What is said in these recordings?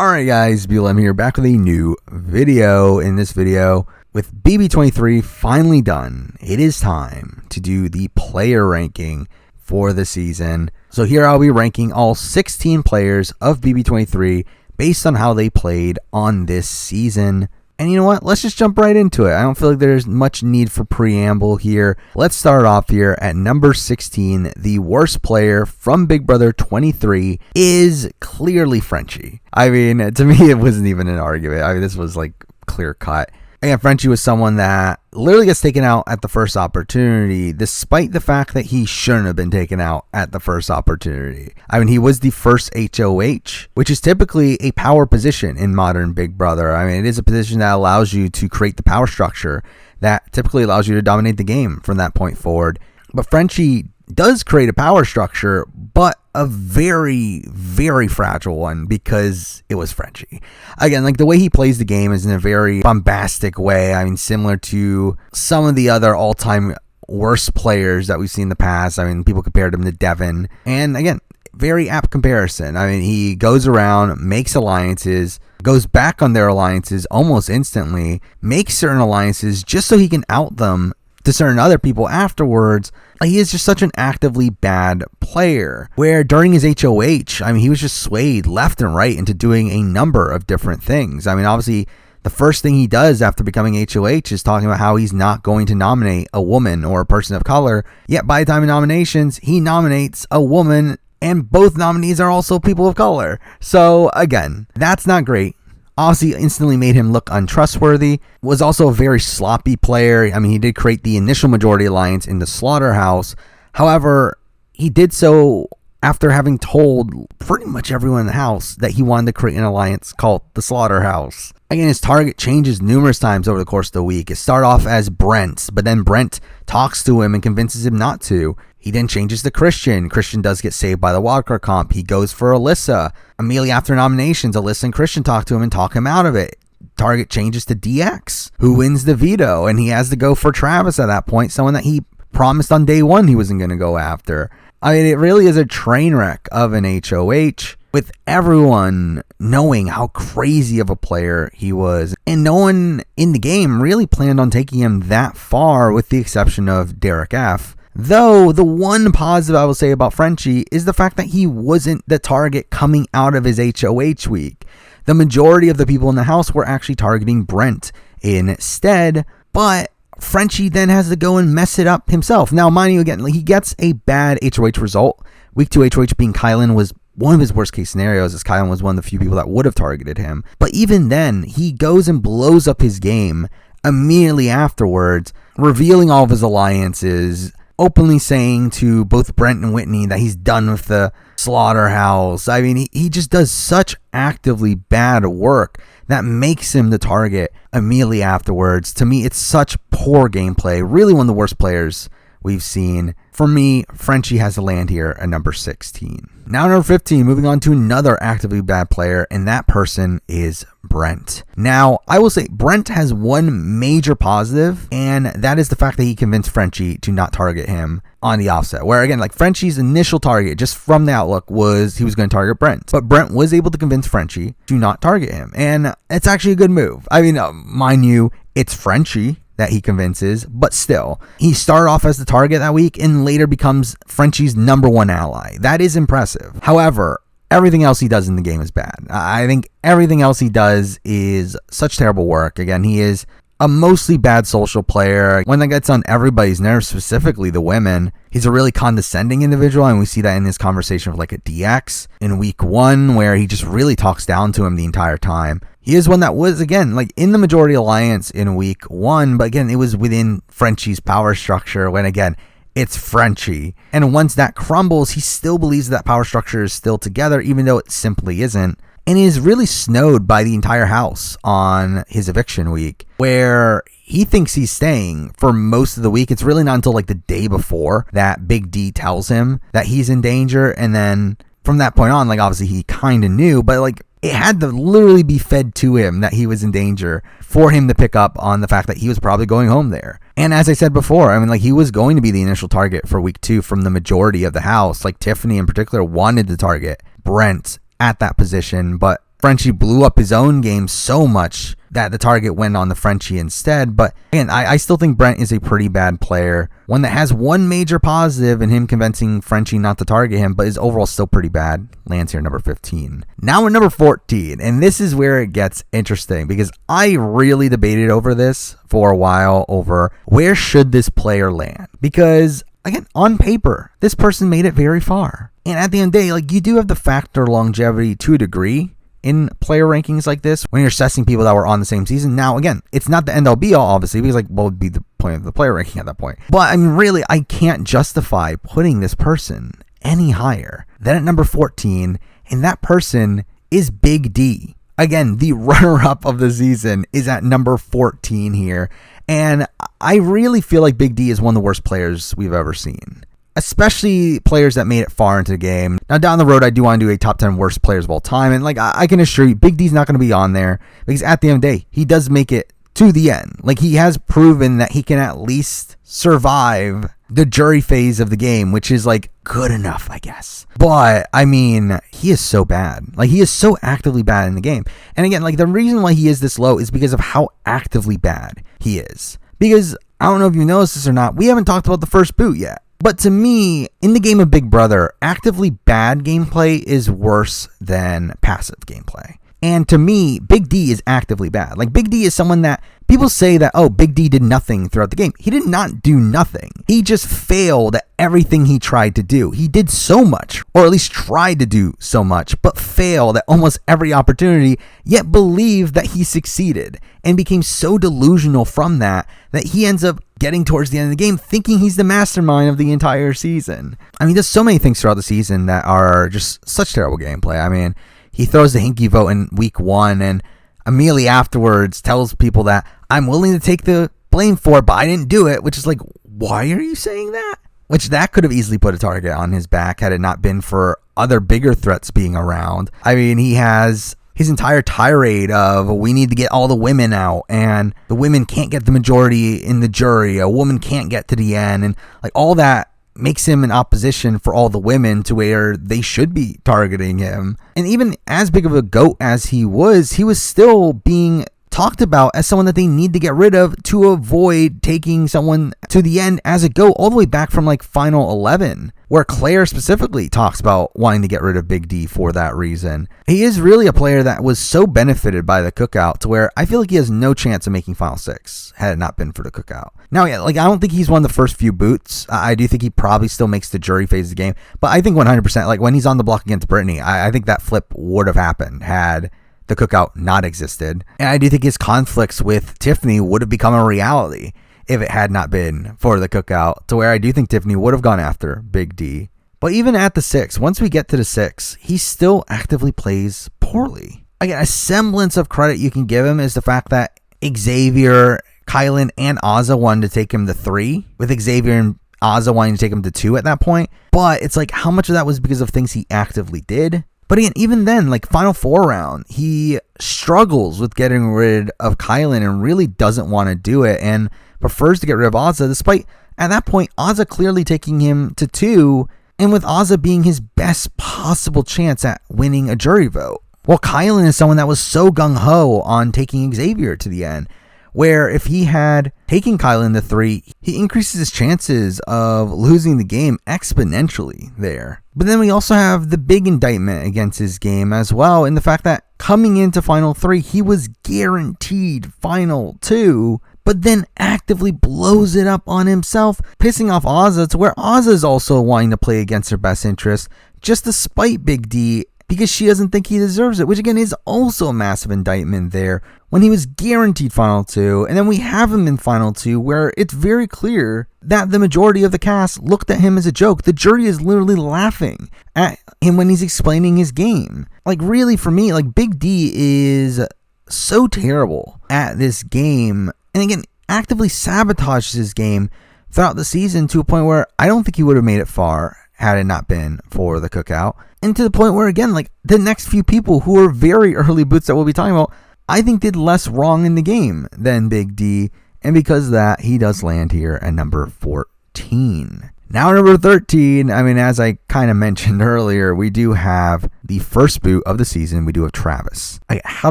Alright guys, BLM here, back with a new video. In this video, with BB23 finally done, it is time to do the player ranking for the season. So here I'll be ranking all 16 players of BB23 based on how they played on this season. And you know what? Let's just jump right into it. I don't feel like there's much need for preamble here. Let's start off here at number 16. The worst player from Big Brother 23 is clearly Frenchie. I mean, to me, it wasn't even an argument. I mean, this was like clear cut. Again, Frenchie was someone that literally gets taken out at the first opportunity, despite the fact that he shouldn't have been taken out at the first opportunity. I mean, he was the first HOH, which is typically a power position in modern Big Brother. I mean, it is a position that allows you to create the power structure that typically allows you to dominate the game from that point forward. But Frenchie does create a power structure, but a very, very fragile one because it was Frenchie. Again, like the way he plays the game is in a very bombastic way. I mean, similar to some of the other all-time worst players that we've seen in the past. I mean, people compared him to Devin. And again, very apt comparison. I mean, he goes around, makes alliances, goes back on their alliances almost instantly, makes certain alliances just so he can out them to certain other people afterwards. He is just such an actively bad player, where during his HOH, I mean, he was just swayed left and right into doing a number of different things. I mean, obviously, the first thing he does after becoming HOH is talking about how he's not going to nominate a woman or a person of color. Yet by the time of nominations, he nominates a woman, and both nominees are also people of color. So again, that's not great. Obviously, instantly made him look untrustworthy. Was also a very sloppy player. I mean, he did create the initial majority alliance in the Slaughterhouse. However, he did so after having told pretty much everyone in the house that he wanted to create an alliance called the Slaughterhouse. Again, his target changes numerous times over the course of the week. It started off as Brent, but then Brent talks to him and convinces him not to. He then changes to Christian. Christian does get saved by the wildcard comp. He goes for Alyssa. Immediately after nominations, Alyssa and Christian talk to him and talk him out of it. Target changes to DX, who wins the veto, and he has to go for Travis at that point, someone that he promised on day one he wasn't going to go after. I mean, it really is a train wreck of an HOH, with everyone knowing how crazy of a player he was. And no one in the game really planned on taking him that far, with the exception of Derek F. Though, the one positive I will say about Frenchie is the fact that he wasn't the target coming out of his HOH week. The majority of the people in the house were actually targeting Brent instead, but Frenchie then has to go and mess it up himself. Now, mind you, again, he gets a bad HOH result. Week 2 HOH being Kyland was one of his worst case scenarios, as Kyland was one of the few people that would have targeted him. But even then, he goes and blows up his game immediately afterwards, revealing all of his alliances, openly saying to both Brent and Whitney that he's done with the Slaughterhouse. I mean, he just does such actively bad work that makes him the target immediately afterwards. To me, it's such poor gameplay. Really one of the worst players we've seen. For me, Frenchie has to land here at number 16. Now number 15, moving on to another actively bad player, and that person is Brent. Now, I will say Brent has one major positive, and that is the fact that he convinced Frenchie to not target him on the offset. Where again, like Frenchie's initial target, just from the outlook, was he was going to target Brent. But Brent was able to convince Frenchie to not target him, and it's actually a good move. I mean, mind you, it's Frenchie that he convinces, but still, he started off as the target that week and later becomes Frenchie's number one ally. That is impressive. However, everything else he does in the game is bad. I think everything else he does is such terrible work. Again, he is a mostly bad social player. When that gets on everybody's nerves, specifically the women, he's a really condescending individual, and we see that in his conversation with like a DX in week 1, where he just really talks down to him the entire time. He is one that was, again, like in the majority alliance in week 1, but again, it was within Frenchie's power structure when, again, it's Frenchie. And once that crumbles, he still believes that power structure is still together, even though it simply isn't. And is really snowed by the entire house on his eviction week, where he thinks he's staying for most of the week. It's really not until like the day before that Big D tells him that he's in danger. And then from that point on, like obviously he kind of knew, but like it had to literally be fed to him that he was in danger for him to pick up on the fact that he was probably going home there. And as I said before, I mean, like he was going to be the initial target for week 2 from the majority of the house. Like Tiffany in particular wanted to target Brent at that position, but Frenchie blew up his own game so much that the target went on the Frenchie instead. But again, I still think Brent is a pretty bad player. One that has one major positive in him convincing Frenchie not to target him, but is overall still pretty bad. Lands here number 15. Now we're number 14, and this is where it gets interesting because I really debated over this for a while over where should this player land. Because again, on paper, this person made it very far. And at the end of the day, like, you do have the factor longevity to a degree in player rankings like this when you're assessing people that were on the same season. Now, again, it's not the end all be all, obviously, because like, what would be the point of the player ranking at that point? But I mean, really, I can't justify putting this person any higher than at number 14, and that person is Big D. Again, the runner-up of the season is at number 14 here, and I really feel like Big D is one of the worst players we've ever seen. Especially players that made it far into the game. Now, down the road, I do want to do a top 10 worst players of all time. And like, I can assure you, Big D's not going to be on there because at the end of the day, he does make it to the end. Like, he has proven that he can at least survive the jury phase of the game, which is like good enough, I guess. But I mean, he is so bad. Like, he is so actively bad in the game. And again, like, the reason why he is this low is because of how actively bad he is. Because I don't know if you noticed this or not, we haven't talked about the first boot yet. But to me, in the game of Big Brother, actively bad gameplay is worse than passive gameplay. And to me, Big D is actively bad. Like, Big D is someone that people say that, oh, Big D did nothing throughout the game. He did not do nothing. He just failed at everything he tried to do. He did so much, or at least tried to do so much, but failed at almost every opportunity, yet believed that he succeeded and became so delusional from that he ends up getting towards the end of the game thinking he's the mastermind of the entire season. I mean, there's so many things throughout the season that are just such terrible gameplay. I mean, he throws the hinky vote in week 1 and immediately afterwards tells people that I'm willing to take the blame for it, but I didn't do it, which is like, why are you saying that? Which that could have easily put a target on his back had it not been for other bigger threats being around. I mean, he has his entire tirade of we need to get all the women out and the women can't get the majority in the jury. A woman can't get to the end, and like all that makes him an opposition for all the women to where they should be targeting him. And even as big of a goat as he was still being talked about as someone that they need to get rid of to avoid taking someone to the end as a GOAT, all the way back from like final 11, where Claire specifically talks about wanting to get rid of Big D for that reason. He is really a player that was so benefited by the cookout to where I feel like he has no chance of making final 6 had it not been for the cookout. Now, yeah, like I don't think he's one of the first few boots. I do think he probably still makes the jury phase of the game, but I think 100%, like when he's on the block against Britini, I think that flip would have happened had the cookout not existed. And I do think his conflicts with Tiffany would have become a reality if it had not been for the cookout, to where I do think Tiffany would have gone after Big D. But even at the 6, once we get to the 6, he still actively plays poorly. Again, a semblance of credit you can give him is the fact that Xavier, Kyland, and Azah wanted to take him to 3, with Xavier and Azah wanting to take him to 2 at that point. But it's like, how much of that was because of things he actively did? But again, even then, like final 4 round, he struggles with getting rid of Kyland and really doesn't want to do it and prefers to get rid of Azah, despite at that point Azah clearly taking him to 2, and with Azah being his best possible chance at winning a jury vote. Well, Kyland is someone that was so gung-ho on taking Xavier to the end, where if he had taken Kyland to 3, he increases his chances of losing the game exponentially there. But then we also have the big indictment against his game as well, in the fact that coming into Final 3, he was guaranteed Final 2, but then actively blows it up on himself, pissing off Azah to where Azah is also wanting to play against her best interest, just to spite Big D, because she doesn't think he deserves it, which again is also a massive indictment there when he was guaranteed Final 2, and then we have him in Final 2 where it's very clear that the majority of the cast looked at him as a joke. The jury is literally laughing at him when he's explaining his game. Like really for me, like Big D is so terrible at this game, and again, actively sabotages his game throughout the season to a point where I don't think he would have made it far had it not been for the cookout. And to the point where, again, like the next few people who are very early boots that we'll be talking about, I think did less wrong in the game than Big D. And because of that, he does land here at number 14. Now number 13, as I kind of mentioned earlier, we do have the first boot of the season. We do have Travis. How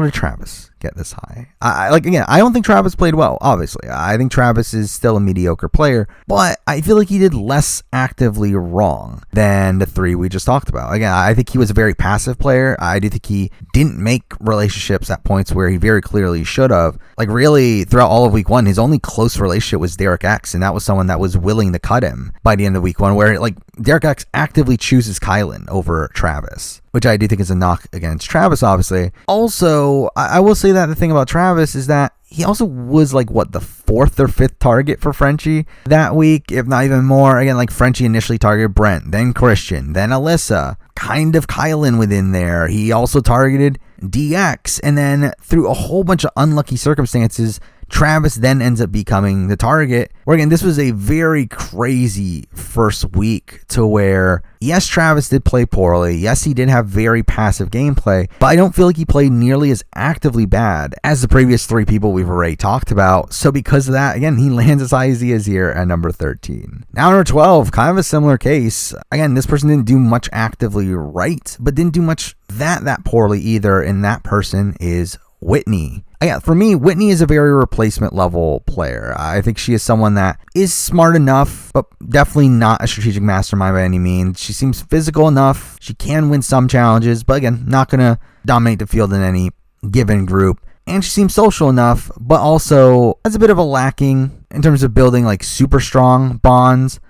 did Travis get this high? I don't think Travis played well, obviously. I think Travis is still a mediocre player, but I feel like he did less actively wrong than the three we just talked about. Again, I think he was a very passive player. I do think he didn't make relationships at points where he very clearly should have. Really, throughout all of week one, his only close relationship was Derek X, and that was someone that was willing to cut him by the end of week one, where Derek X actively chooses Kyland over Travis, which I do think is a knock against Travis, obviously. Also, I will say that the thing about Travis is that he also was the fourth or fifth target for Frenchie that week, if not even more. Again, Frenchie initially targeted Brent, then Christian, then Alyssa, kind of Kyland within there. He also targeted DX, and then through a whole bunch of unlucky circumstances, Travis then ends up becoming the target. Where again, this was a very crazy first week to where, yes, Travis did play poorly. Yes, he did have very passive gameplay, but I don't feel like he played nearly as actively bad as the previous three people we've already talked about. So because of that, again, he lands as high as he is here at number 13. Now number 12, kind of a similar case. Again, this person didn't do much actively right, but didn't do much that poorly either, and that person is Whitney. For me, Whitney is a very replacement level player. I think she is someone that is smart enough, but definitely not a strategic mastermind by any means. She seems physical enough. She can win some challenges, but again, not going to dominate the field in any given group. And she seems social enough, but also has a bit of a lacking in terms of building super strong bonds.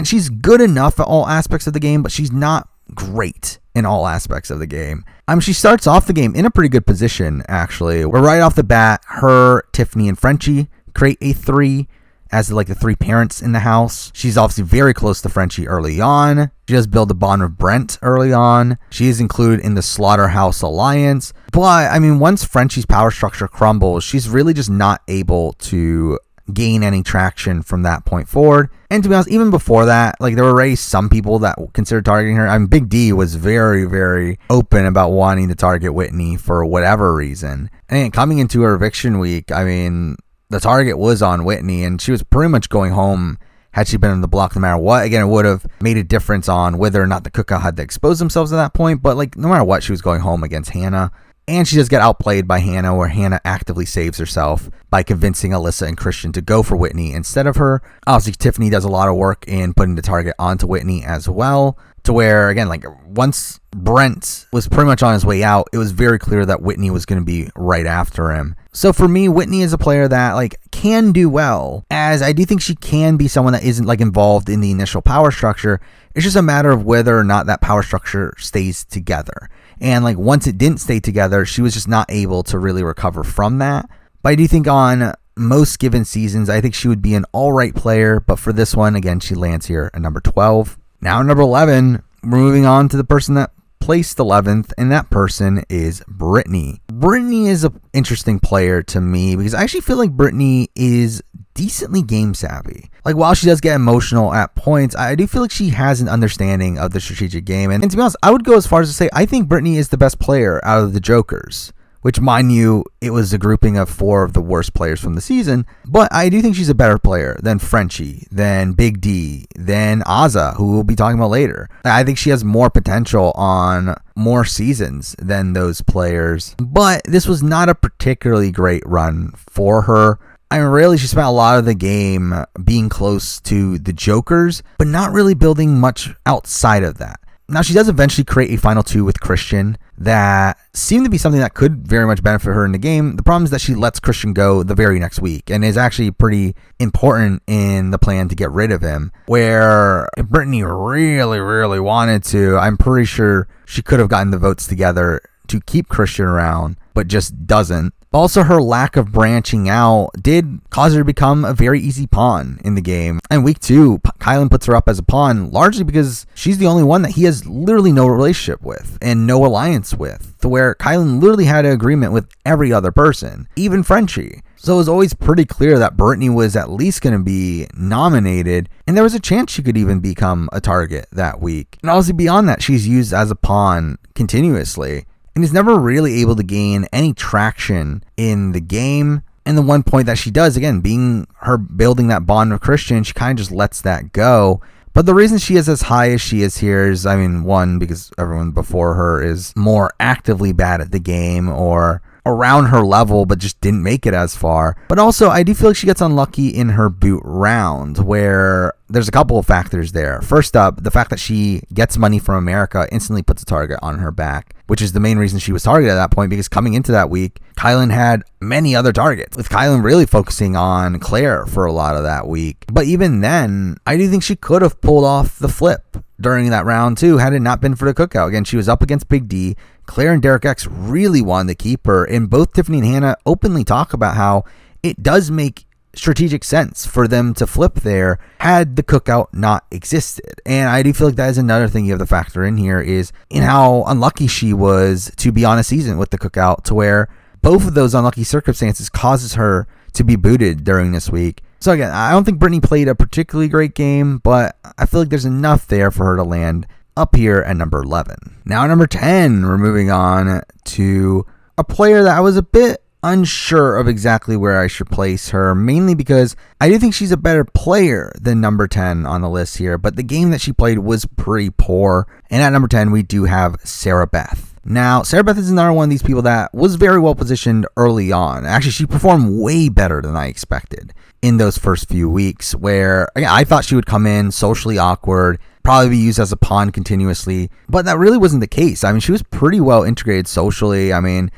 She's good enough at all aspects of the game, but she's not great in all aspects of the game. She starts off the game in a pretty good position, actually. Where right off the bat, her, Tiffany, and Frenchie create a 3 as the three parents in the house. She's obviously very close to Frenchie early on. She does build a bond with Brent early on. She is included in the Slaughterhouse Alliance. But, once Frenchie's power structure crumbles, she's really just not able to gain any traction from that point forward. And to be honest, even before that, there were already some people that considered targeting her. Big D was very, very open about wanting to target Whitney for whatever reason. And coming into her eviction week, the target was on Whitney, and she was pretty much going home had she been on the block no matter what. Again, it would have made a difference on whether or not the cookout had to expose themselves at that point, but no matter what, she was going home against Hannah. And she does get outplayed by Hannah, where Hannah actively saves herself by convincing Alyssa and Christian to go for Whitney instead of her. Obviously, Tiffany does a lot of work in putting the target onto Whitney as well, to where, again, once Brent was pretty much on his way out, it was very clear that Whitney was going to be right after him. So for me, Whitney is a player that can do well, as I do think she can be someone that isn't involved in the initial power structure. It's just a matter of whether or not that power structure stays together. And once it didn't stay together, she was just not able to really recover from that. But I do think on most given seasons, I think she would be an all right player. But for this one, again, she lands here at number 12. Now number 11, we're moving on to the person that placed 11th, and that person is Britini. Britini is an interesting player to me because I actually feel like Britini is decently game savvy. While she does get emotional at points, I do feel like she has an understanding of the strategic game. And to be honest, I would go as far as to say I think Britini is the best player out of the Jokers, which, mind you, it was a grouping of 4 of the worst players from the season. But I do think she's a better player than Frenchie, than Big D, than Azah, who we'll be talking about later. I think she has more potential on more seasons than those players. But this was not a particularly great run for her. Really, she spent a lot of the game being close to the Jokers, but not really building much outside of that. Now, she does eventually create a final 2 with Christian that seemed to be something that could very much benefit her in the game. The problem is that she lets Christian go the very next week and is actually pretty important in the plan to get rid of him, where if Britini really, really wanted to, I'm pretty sure she could have gotten the votes together to keep Christian around, but just doesn't. Also, her lack of branching out did cause her to become a very easy pawn in the game. And week 2, Kyland puts her up as a pawn, largely because she's the only one that he has literally no relationship with and no alliance with, to where Kyland literally had an agreement with every other person, even Frenchie. So it was always pretty clear that Britini was at least going to be nominated, and there was a chance she could even become a target that week. And obviously beyond that, she's used as a pawn continuously, and is never really able to gain any traction in the game. And the one point that she does, again, being her building that bond with Christian, she kind of just lets that go. But the reason she is as high as she is here is, one, because everyone before her is more actively bad at the game or around her level, but just didn't make it as far. But also, I do feel like she gets unlucky in her boot round, where there's a couple of factors there. First up, the fact that she gets money from America instantly puts a target on her back, which is the main reason she was targeted at that point, because coming into that week, Kyland had many other targets, with Kyland really focusing on Claire for a lot of that week. But even then, I do think she could have pulled off the flip during that round too, had it not been for the cookout. Again, she was up against Big D. Claire and Derek X really wanted to keep her, and both Tiffany and Hannah openly talk about how it does make strategic sense for them to flip there had the cookout not existed. And I do feel like that is another thing you have to factor in here, is in how unlucky she was to be on a season with the cookout, to where both of those unlucky circumstances causes her to be booted during this week. So again, I don't think Britini played a particularly great game, but I feel like there's enough there for her to land up here at number 11. Now, number 10, we're moving on to a player that I was a bit unsure of exactly where I should place her, mainly because I do think she's a better player than number 10 on the list here, but the game that she played was pretty poor. And at number 10, we do have Sarah Beth. Now, Sarah Beth is another one of these people that was very well positioned early on. Actually, she performed way better than I expected in those first few weeks, where I thought she would come in socially awkward, probably be used as a pawn continuously, but that really wasn't the case. She was pretty well integrated socially.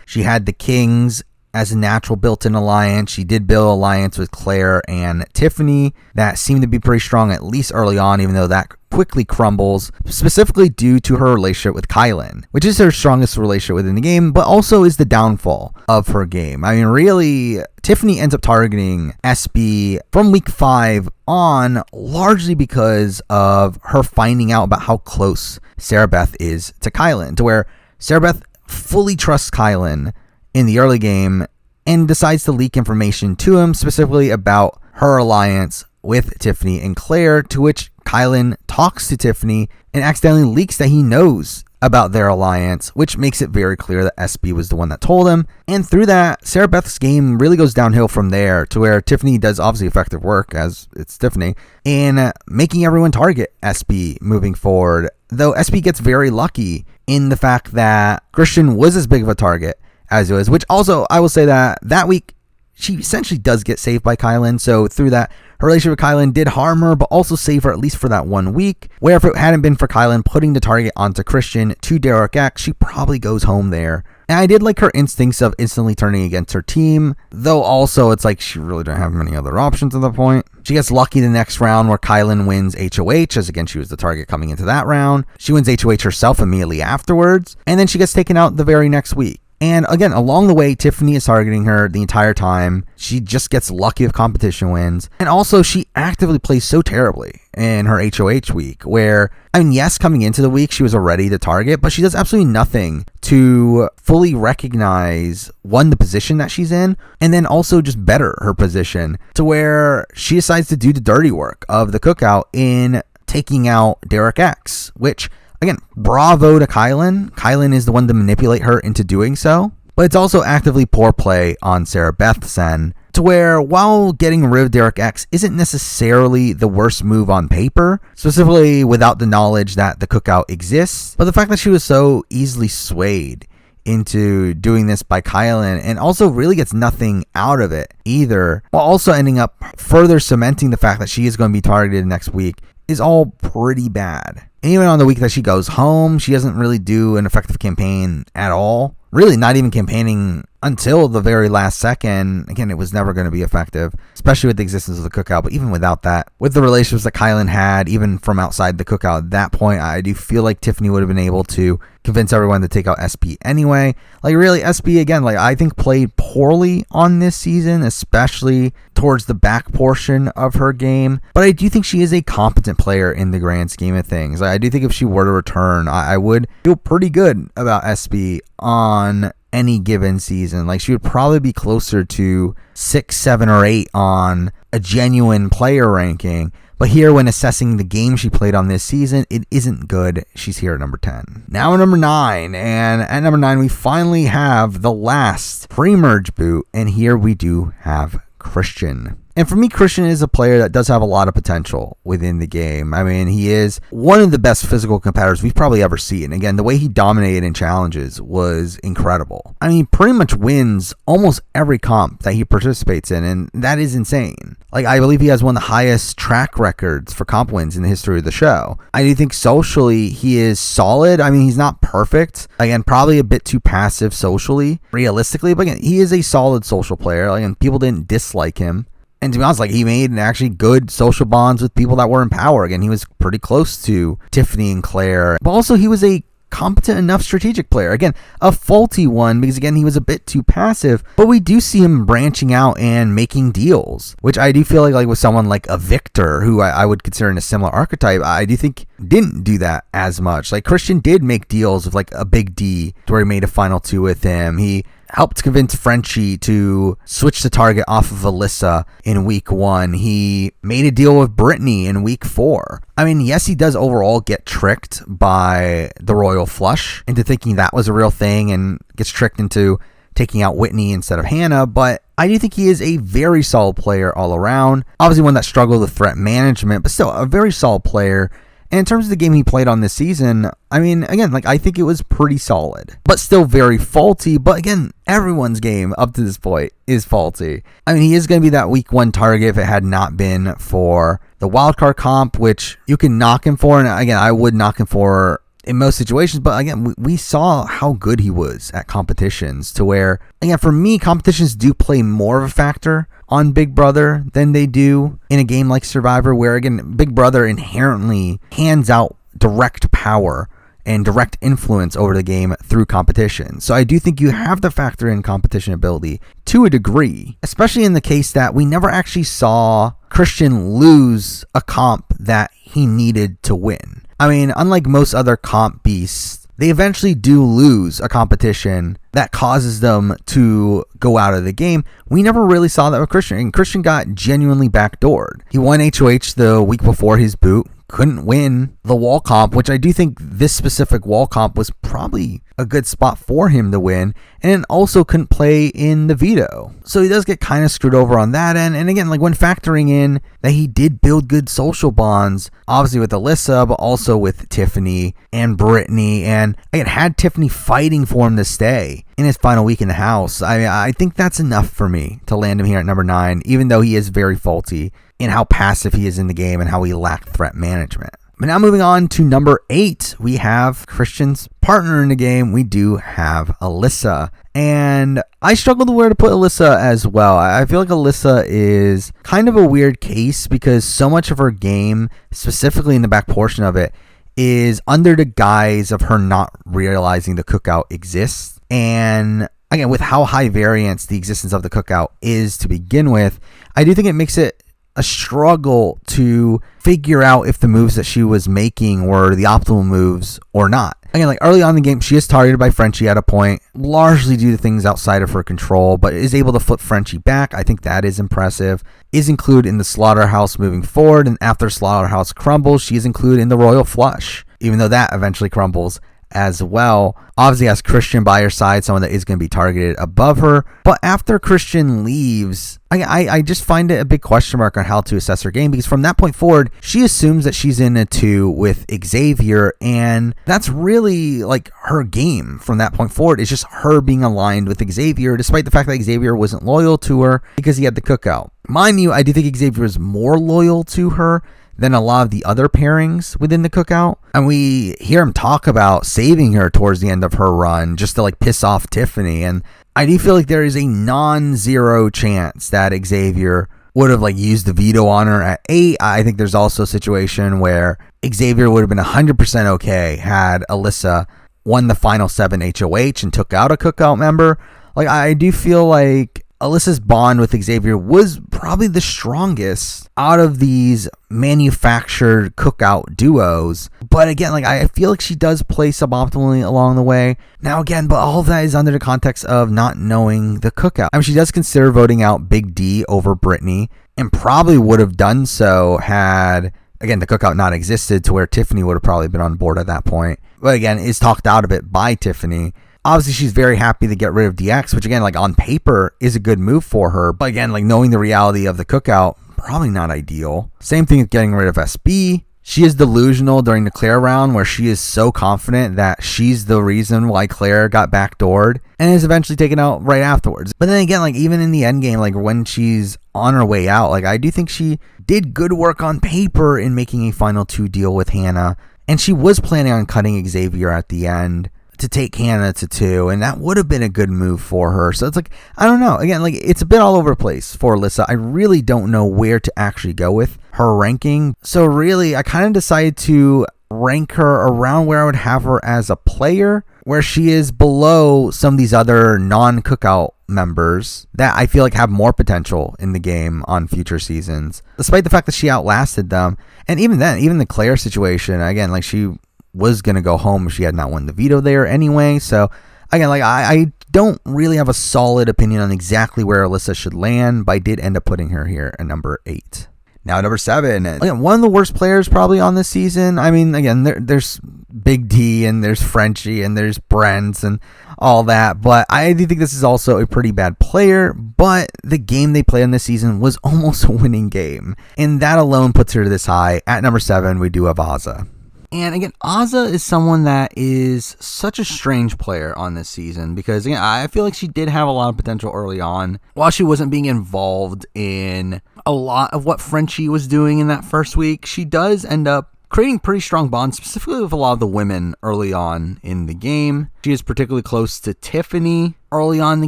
She had the Kings as a natural built-in alliance. She did build an alliance with Claire and Tiffany that seemed to be pretty strong, at least early on, even though that quickly crumbles, specifically due to her relationship with Kyland, which is her strongest relationship within the game, but also is the downfall of her game. Really, Tiffany ends up targeting SB from week 5 on, largely because of her finding out about how close Sarah Beth is to Kyland, to where Sarah Beth fully trusts Kyland in the early game and decides to leak information to him, specifically about her alliance with Tiffany and Claire, to which Kyland talks to Tiffany and accidentally leaks that he knows about their alliance, which makes it very clear that SB was the one that told him. And through that, Sarah Beth's game really goes downhill from there, to where Tiffany does obviously effective work, as it's Tiffany, in making everyone target SB moving forward, though SB gets very lucky in the fact that Christian was as big of a target as it was, which also, I will say that week, she essentially does get saved by Kyland. So through that, her relationship with Kyland did harm her, but also save her at least for that 1 week, where if it hadn't been for Kyland putting the target onto Christian to Derek X, she probably goes home there. And I did like her instincts of instantly turning against her team, though also it's like she really didn't have many other options at that point. She gets lucky the next round where Kyland wins HOH, as again, she was the target coming into that round. She wins HOH herself immediately afterwards, and then she gets taken out the very next week. And again, along the way, Tiffany is targeting her the entire time. She just gets lucky if competition wins. And also, she actively plays so terribly in her HOH week, where, yes, coming into the week, she was already the target, but she does absolutely nothing to fully recognize, one, the position that she's in, and then also just better her position, to where she decides to do the dirty work of the cookout in taking out Derek X, which, again, bravo to Kyland. Kyland is the one to manipulate her into doing so. But it's also actively poor play on Sarah Beth's end, to where while getting rid of Derek X isn't necessarily the worst move on paper, specifically without the knowledge that the cookout exists, but the fact that she was so easily swayed into doing this by Kyland, and also really gets nothing out of it either, while also ending up further cementing the fact that she is going to be targeted next week, is all pretty bad. And even on the week that she goes home, she doesn't really do an effective campaign at all. Really not even campaigning until the very last second. Again, it was never going to be effective, especially with the existence of the cookout. But even without that, with the relationships that Kyland had, even from outside the cookout at that point, I do feel like Tiffany would have been able to convince everyone to take out SB anyway. Really, SB, again, I think played poorly on this season, especially towards the back portion of her game. But I do think she is a competent player in the grand scheme of things. I do think if she were to return, I would feel pretty good about SB on any given season. She would probably be closer to 6, 7, or 8 on a genuine player ranking. But here, when assessing the game she played on this season, it isn't good. She's here at number 10. Now at number 9, and at number 9, we finally have the last pre-merge boot, and here we do have Christian. And for me, Christian is a player that does have a lot of potential within the game. I mean, he is one of the best physical competitors we've probably ever seen. Again, the way he dominated in challenges was incredible. I mean, he pretty much wins almost every comp that he participates in, and that is insane. Like, I believe he has one of the highest track records for comp wins in the history of the show. I do think socially he is solid. I mean, he's not perfect. Again, probably a bit too passive socially, realistically, but again, he is a solid social player. Again, people didn't dislike him. And to be honest, like, he made actually good social bonds with people that were in power. Again, he was pretty close to Tiffany and Claire, but also he was a competent enough strategic player. Again, a faulty one because, again, he was a bit too passive, but we do see him branching out and making deals, which I do feel like with someone like a Victor, who I would consider in a similar archetype, I do think didn't do that as much. Like, Christian did make deals with like a Big D to where he made a final 2 with him. He helped convince Frenchie to switch the target off of Alyssa in week 1. He made a deal with Britini in week 4. I mean, yes, he does overall get tricked by the Royal Flush into thinking that was a real thing and gets tricked into taking out Whitney instead of Hannah, but I do think he is a very solid player all around. Obviously one that struggled with threat management, but still a very solid player. And in terms of the game he played on this season, I mean, again, like, I think it was pretty solid, but still very faulty. But again, everyone's game up to this point is faulty. I mean, he is going to be that week 1 target if it had not been for the wildcard comp, which you can knock him for. And again, I would knock him for in most situations, but again, we saw how good he was at competitions to where, again, for me, competitions do play more of a factor on Big Brother than they do in a game like Survivor, where, again, Big Brother inherently hands out direct power and direct influence over the game through competition. So I do think you have to factor in competition ability to a degree, especially in the case that we never actually saw Christian lose a comp that he needed to win. I mean, unlike most other comp beasts, they eventually do lose a competition that causes them to go out of the game. We never really saw that with Christian, and Christian got genuinely backdoored. He won HOH the week before his boot, couldn't win the wall comp, which I do think this specific wall comp was probably a good spot for him to win, and then also couldn't play in the veto. So he does get kind of screwed over on that end. And again, like, when factoring in that he did build good social bonds, obviously with Alyssa, but also with Tiffany and Britini, and again, had Tiffany fighting for him to stay in his final week in the house. I think that's enough for me to land him here at number 9, even though he is very faulty in how passive he is in the game and how he lacked threat management. But now moving on to number 8, we have Christian's partner in the game. We do have Alyssa. And I struggled where to put Alyssa as well. I feel like Alyssa is kind of a weird case because so much of her game, specifically in the back portion of it, is under the guise of her not realizing the cookout exists. And again, with how high variance the existence of the cookout is to begin with, I do think it makes it a struggle to figure out if the moves that she was making were the optimal moves or not. Again, like, early on in the game, she is targeted by Frenchie at a point, largely due to things outside of her control, but is able to flip Frenchie back. I think that is impressive. Is included in the Slaughterhouse moving forward, and after Slaughterhouse crumbles, she is included in the Royal Flush, even though that eventually crumbles as well. Obviously has Christian by her side, someone that is going to be targeted above her. But after Christian leaves, I just find it a big question mark on how to assess her game, because from that point forward, she assumes that she's in a 2 with Xavier, and that's really like her game from that point forward. It's just her being aligned with Xavier, despite the fact that Xavier wasn't loyal to her because he had the cookout. Mind you, I do think Xavier is more loyal to her than a lot of the other pairings within the cookout. And we hear him talk about saving her towards the end of her run just to like piss off Tiffany. And I do feel like there is a non-zero chance that Xavier would have like used the veto on her at 8. I think there's also a situation where Xavier would have been 100% okay had Alyssa won the final 7 HOH and took out a cookout member. Like, I do feel like Alyssa's bond with Xavier was probably the strongest out of these manufactured cookout duos. But again, like, I feel like she does play suboptimally along the way. Now again, but all of that is under the context of not knowing the cookout. I mean, she does consider voting out Big D over Britini, and probably would have done so had, again, the cookout not existed, to where Tiffany would have probably been on board at that point. But again, is talked out of it by Tiffany. Obviously, she's very happy to get rid of DX, which again, like on paper, is a good move for her. But again, like knowing the reality of the cookout, probably not ideal. Same thing with getting rid of SB. She is delusional during the Claire round where she is so confident that she's the reason why Claire got backdoored and is eventually taken out right afterwards. But then again, like even in the end game, like when she's on her way out, like I do think she did good work on paper in making a final 2 deal with Hannah. And she was planning on cutting Xavier at the end to take Hannah to 2, and that would have been a good move for her. So it's like, I don't know. Again, like it's a bit all over the place for Alyssa. I really don't know where to actually go with her ranking. So really, I kind of decided to rank her around where I would have her as a player, where she is below some of these other non-cookout members that I feel like have more potential in the game on future seasons, despite the fact that she outlasted them. And even then, even the Claire situation, again, like she was going to go home if she had not won the veto there anyway. So again, like I don't really have a solid opinion on exactly where Alyssa should land, but I did end up putting her here at number 8. Now, number 7, again, one of the worst players probably on this season. I mean, again, there's Big D and there's Frenchie and there's Brent and all that, but I do think this is also a pretty bad player, but the game they played on this season was almost a winning game, and that alone puts her this high. At number 7, we do have Azah. And again, Azah is someone that is such a strange player on this season because, again, I feel like she did have a lot of potential early on. While she wasn't being involved in a lot of what Frenchie was doing in that first week, she does end up creating pretty strong bonds, specifically with a lot of the women early on in the game. She is particularly close to Tiffany early on in the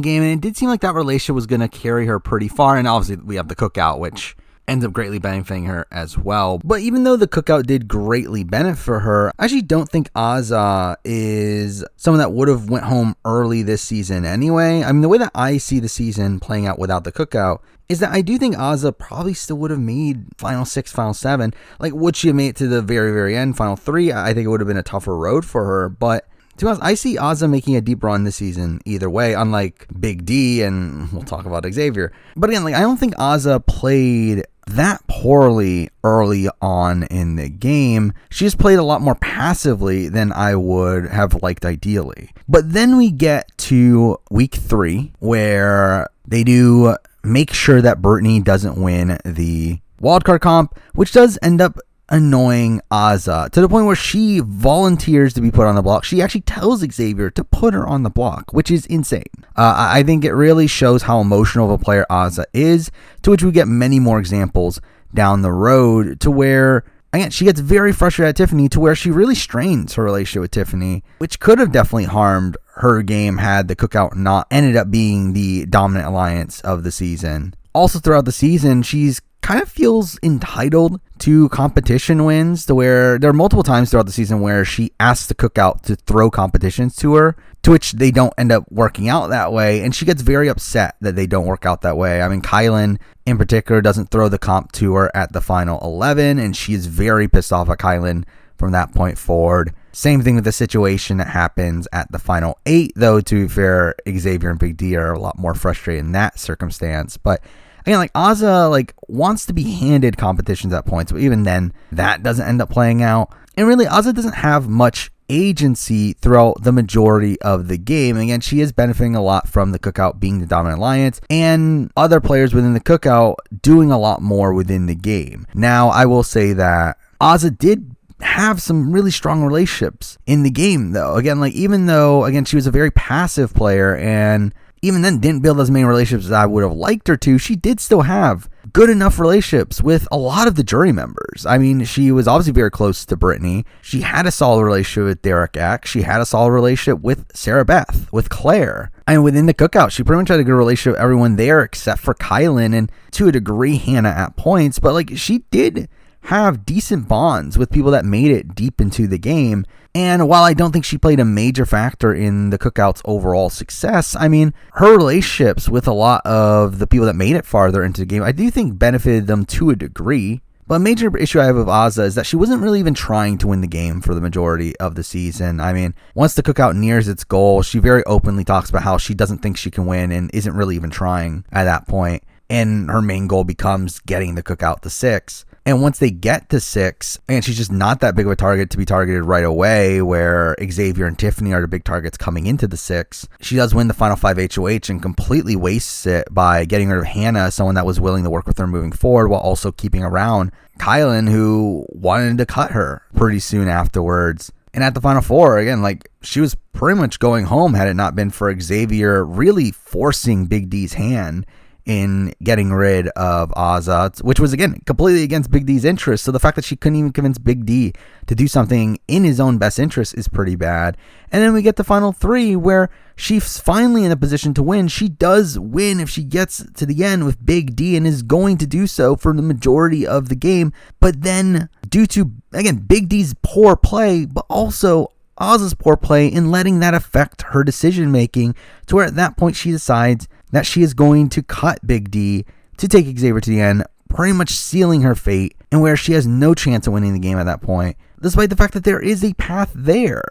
game, and it did seem like that relationship was going to carry her pretty far. And obviously, we have the cookout, which ends up greatly benefiting her as well. But even though the cookout did greatly benefit for her, I actually don't think Azah is someone that would have went home early this season anyway. I mean, the way that I see the season playing out without the cookout is that I do think Azah probably still would have made Final 6, Final 7. Like, would she have made it to the very, very end, Final 3? I think it would have been a tougher road for her, but to be honest, I see Azah making a deep run this season either way, unlike Big D, and we'll talk about Xavier. But again, like I don't think Azah played that poorly early on in the game. She just played a lot more passively than I would have liked ideally. But then we get to week 3, where they do make sure that Britini doesn't win the wildcard comp, which does end up annoying Azah to the point where she volunteers to be put on the block. She actually tells Xavier to put her on the block, which is insane. I think it really shows how emotional of a player Azah is, to which we get many more examples down the road, to where again she gets very frustrated at Tiffany, to where she really strains her relationship with Tiffany, which could have definitely harmed her game had the cookout not ended up being the dominant alliance of the season. Also throughout the season, she's kind of feels entitled to competition wins, to where there are multiple times throughout the season where she asks the cookout to throw competitions to her, to which they don't end up working out that way, and she gets very upset that they don't work out that way. I mean, Kyland in particular doesn't throw the comp to her at the final 11, and she is very pissed off at Kyland from that point forward. Same thing with the situation that happens at the final 8, though, to be fair, Xavier and Big D are a lot more frustrated in that circumstance. But again, like Azah like wants to be handed competitions at points, but even then, that doesn't end up playing out. And really, Azah doesn't have much agency throughout the majority of the game. And again, she is benefiting a lot from the cookout being the dominant alliance and other players within the cookout doing a lot more within the game. Now, I will say that Azah did have some really strong relationships in the game, though. Again, like even though, again, she was a very passive player and even then didn't build as many relationships as I would have liked her to, she did still have good enough relationships with a lot of the jury members. I mean, she was obviously very close to Britini. She had a solid relationship with Derek Ack. She had a solid relationship with Sarah Beth, with Claire. And within the cookout, she pretty much had a good relationship with everyone there except for Kyland and to a degree Hannah at points. But like she did have decent bonds with people that made it deep into the game. And while I don't think she played a major factor in the cookout's overall success, I mean, her relationships with a lot of the people that made it farther into the game, I do think benefited them to a degree. But a major issue I have with Azah is that she wasn't really even trying to win the game for the majority of the season. I mean, once the cookout nears its goal, she very openly talks about how she doesn't think she can win and isn't really even trying at that point. And her main goal becomes getting the cookout to 6. And once they get to 6, and she's just not that big of a target to be targeted right away, where Xavier and Tiffany are the big targets coming into the 6, she does win the final 5 HOH and completely wastes it by getting rid of Hannah, someone that was willing to work with her moving forward, while also keeping around Kyland, who wanted to cut her pretty soon afterwards. And at the final 4, again, like, she was pretty much going home had it not been for Xavier really forcing Big D's hand in getting rid of Azah, which was, again, completely against Big D's interest. So the fact that she couldn't even convince Big D to do something in his own best interest is pretty bad. And then we get the final 3 where she's finally in a position to win. She does win if she gets to the end with Big D and is going to do so for the majority of the game. But then due to, again, Big D's poor play, but also Azah's poor play in letting that affect her decision making, to where at that point she decides that she is going to cut Big D to take Xavier to the end, pretty much sealing her fate, and where she has no chance of winning the game at that point, despite the fact that there is a path there.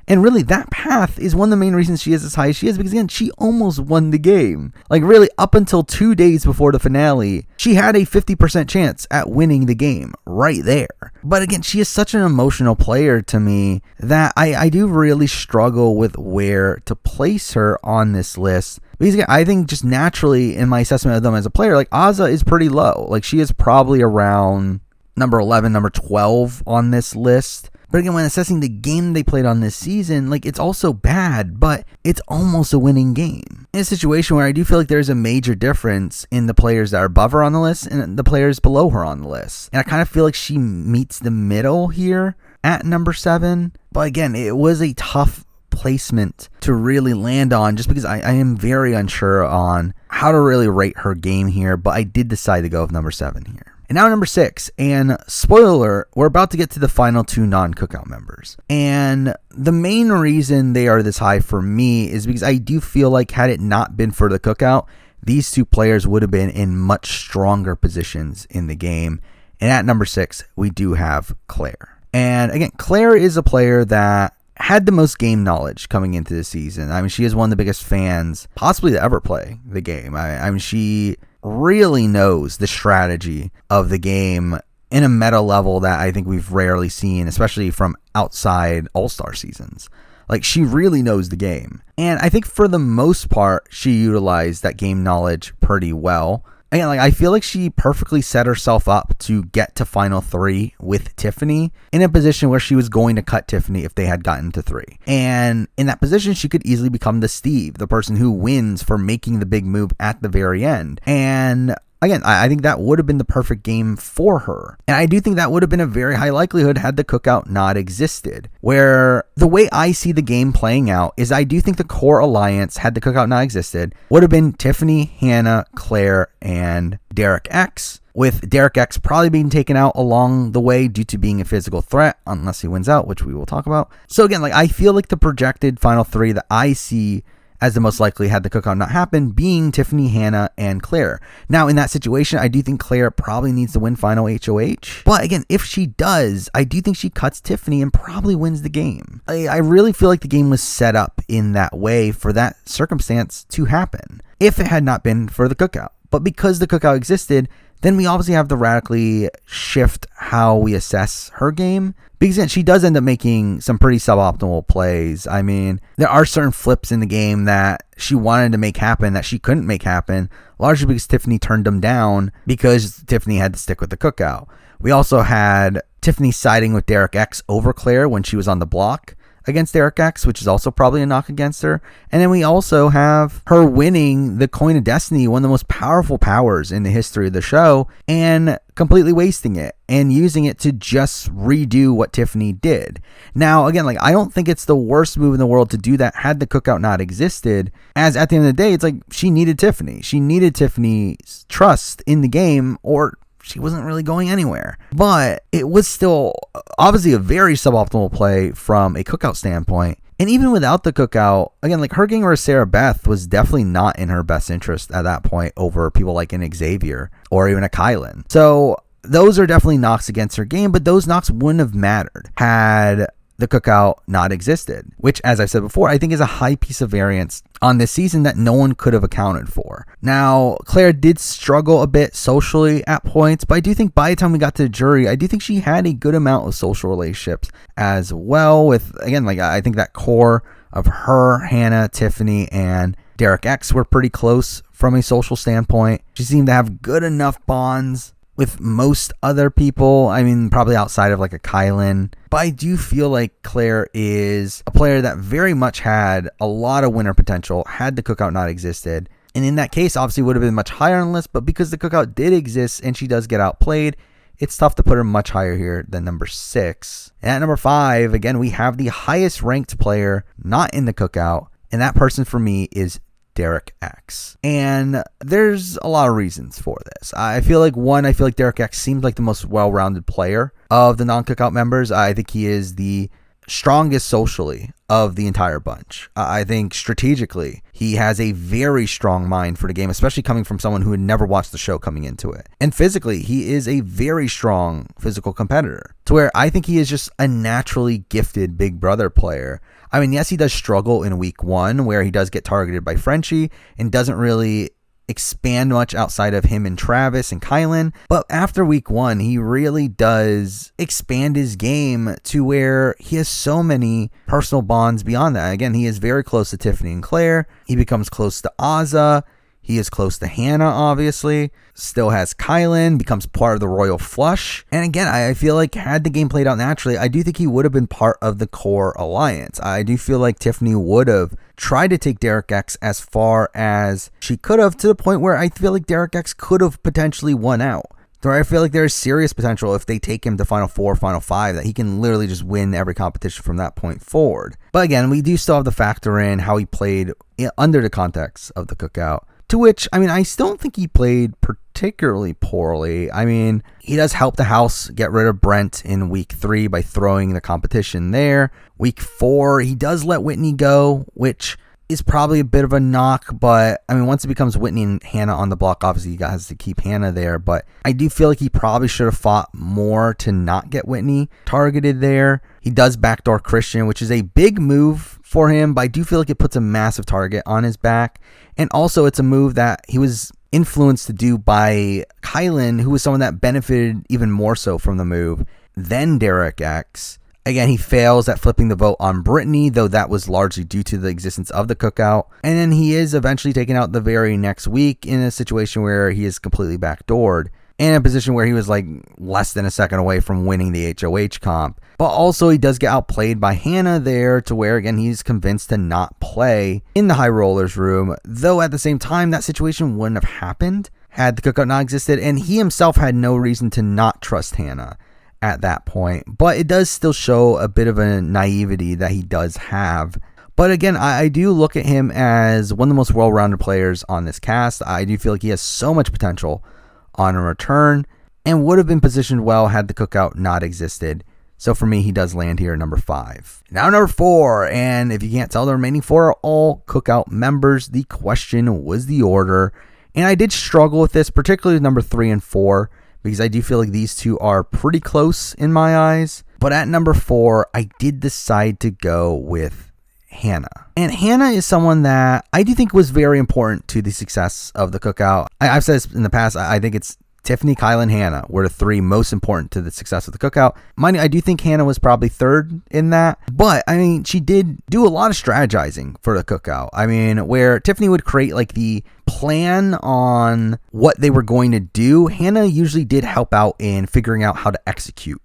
And really, that path is one of the main reasons she is as high as she is, because, again, she almost won the game. Like, really, up until 2 days before the finale, she had a 50% chance at winning the game right there. But, again, she is such an emotional player to me that I do really struggle with where to place her on this list. Because, again, I think just naturally in my assessment of them as a player, like, Azah is pretty low. Like, she is probably around number 11, number 12 on this list. But again, when assessing the game they played on this season, like, it's also bad, but it's almost a winning game. In a situation where I do feel like there's a major difference in the players that are above her on the list and the players below her on the list. And I kind of feel like she meets the middle here at number 7. But again, it was a tough placement to really land on, just because I am very unsure on how to really rate her game here. But I did decide to go with number 7 here. And now number 6, and spoiler, we're about to get to the final 2 non-cookout members. And the main reason they are this high for me is because I do feel like had it not been for the cookout, these 2 players would have been in much stronger positions in the game. And at number 6, we do have Claire. And again, Claire is a player that had the most game knowledge coming into the season. I mean, she is one of the biggest fans possibly to ever play the game. I mean, she really knows the strategy of the game in a meta level that I think we've rarely seen, especially from outside All-Star seasons. Like, she really knows the game. And I think for the most part, she utilized that game knowledge pretty well. Again, like, I feel like she perfectly set herself up to get to final 3 with Tiffany in a position where she was going to cut Tiffany if they had gotten to 3. And in that position, she could easily become the Steve, the person who wins for making the big move at the very end. And again, I think that would have been the perfect game for her. And I do think that would have been a very high likelihood had the cookout not existed. Where the way I see the game playing out is I do think the core alliance, had the cookout not existed, would have been Tiffany, Hannah, Claire, and Derek X. With Derek X probably being taken out along the way due to being a physical threat, unless he wins out, which we will talk about. So again, like, I feel like the projected final 3 that I see as the most likely had the cookout not happen being Tiffany, Hannah, and Claire. Now, in that situation, I do think Claire probably needs to win final HOH. But again, if she does, I do think she cuts Tiffany and probably wins the game. I really feel like the game was set up in that way for that circumstance to happen, if it had not been for the cookout. But because the cookout existed, then we obviously have to radically shift how we assess her game. Because again, she does end up making some pretty suboptimal plays. I mean, there are certain flips in the game that she wanted to make happen that she couldn't make happen, largely because Tiffany turned them down because Tiffany had to stick with the cookout. We also had Tiffany siding with Derek X over Claire when she was on the block against Derek X, which is also probably a knock against her. And then we also have her winning the Coin of Destiny, one of the most powerful powers in the history of the show, and completely wasting it and using it to just redo what Tiffany did. Now, again, like, I don't think it's the worst move in the world to do that had the cookout not existed, as at the end of the day, it's like she needed Tiffany. She needed Tiffany's trust in the game, or she wasn't really going anywhere. But it was still obviously a very suboptimal play from a cookout standpoint. And even without the cookout, again, like, her getting rid of Sarah Beth was definitely not in her best interest at that point over people like an Xavier or even a Kyland. So those are definitely knocks against her game, but those knocks wouldn't have mattered had the cookout not existed, which, as I've said before, I think is a high piece of variance on this season that no one could have accounted for. Now, Claire did struggle a bit socially at points, but I do think by the time we got to the jury, I do think she had a good amount of social relationships as well with, again, like I think that core of her, Hannah, Tiffany, and Derek X were pretty close from a social standpoint. She seemed to have good enough bonds with most other people. I mean, probably outside of like a Kyland. But I do feel like Claire is a player that very much had a lot of winner potential had the cookout not existed. And in that case, obviously would have been much higher on the list. But because the cookout did exist and she does get outplayed, it's tough to put her much higher here than number 6. And at number 5, again, we have the highest ranked player not in the cookout. And that person for me is Derek X. And there's a lot of reasons for this. I feel like Derek X seems like the most well-rounded player of the non-cookout members. I think he is the strongest socially of the entire bunch. I think strategically, he has a very strong mind for the game, especially coming from someone who had never watched the show coming into it. And physically, he is a very strong physical competitor, to where I think he is just a naturally gifted Big Brother player. I mean, yes, he does struggle in week 1, where he does get targeted by Frenchie and doesn't really expand much outside of him and Travis and Kyland. But after week 1, he really does expand his game to where he has so many personal bonds beyond that. Again, he is very close to Tiffany and Claire. He becomes close to Azah. He is close to Hannah, obviously. Still has Kyland, becomes part of the Royal Flush. And again, I feel like had the game played out naturally, I do think he would have been part of the core alliance. I do feel like Tiffany would have tried to take Derek X as far as she could have, to the point where I feel like Derek X could have potentially won out. Where I feel like there is serious potential if they take him to Final 4, Final 5, that he can literally just win every competition from that point forward. But again, we do still have to factor in how he played under the context of the cookout. To which, I mean, I still don't think he played particularly poorly. I mean, he does help the house get rid of Brent in week 3 by throwing the competition there. Week 4, he does let Whitney go, which is probably a bit of a knock. But, I mean, once it becomes Whitney and Hannah on the block, obviously he has to keep Hannah there. But I do feel like he probably should have fought more to not get Whitney targeted there. He does backdoor Christian, which is a big move for him, but I do feel like it puts a massive target on his back. And also, it's a move that he was influenced to do by Kyland, who was someone that benefited even more so from the move than Derek X. Again, he fails at flipping the vote on Britini, though that was largely due to the existence of the cookout. And then he is eventually taken out the very next week in a situation where he is completely backdoored, in a position where he was like less than a second away from winning the HOH comp. But also he does get outplayed by Hannah there, to where, again, he's convinced to not play in the high rollers room. Though at the same time, that situation wouldn't have happened had the cookout not existed. And he himself had no reason to not trust Hannah at that point. But it does still show a bit of a naivety that he does have. But again, I do look at him as one of the most well-rounded players on this cast. I do feel like he has so much potential on a return and would have been positioned well had the cookout not existed. So for me, he does land here at number 5. Now number 4, and if you can't tell, the remaining 4 are all cookout members. The question was the order, and I did struggle with this, particularly with number 3 and 4, because I do feel like these two are pretty close in my eyes. But at number 4, I did decide to go with Hannah. And Hannah is someone that I do think was very important to the success of the cookout. I've said this in the past, I think it's Tiffany, Kyland, Hannah were the 3 most important to the success of the cookout. Mind you, I do think Hannah was probably 3rd in that. But, I mean, she did do a lot of strategizing for the cookout. I mean, where Tiffany would create like the plan on what they were going to do, Hannah usually did help out in figuring out how to execute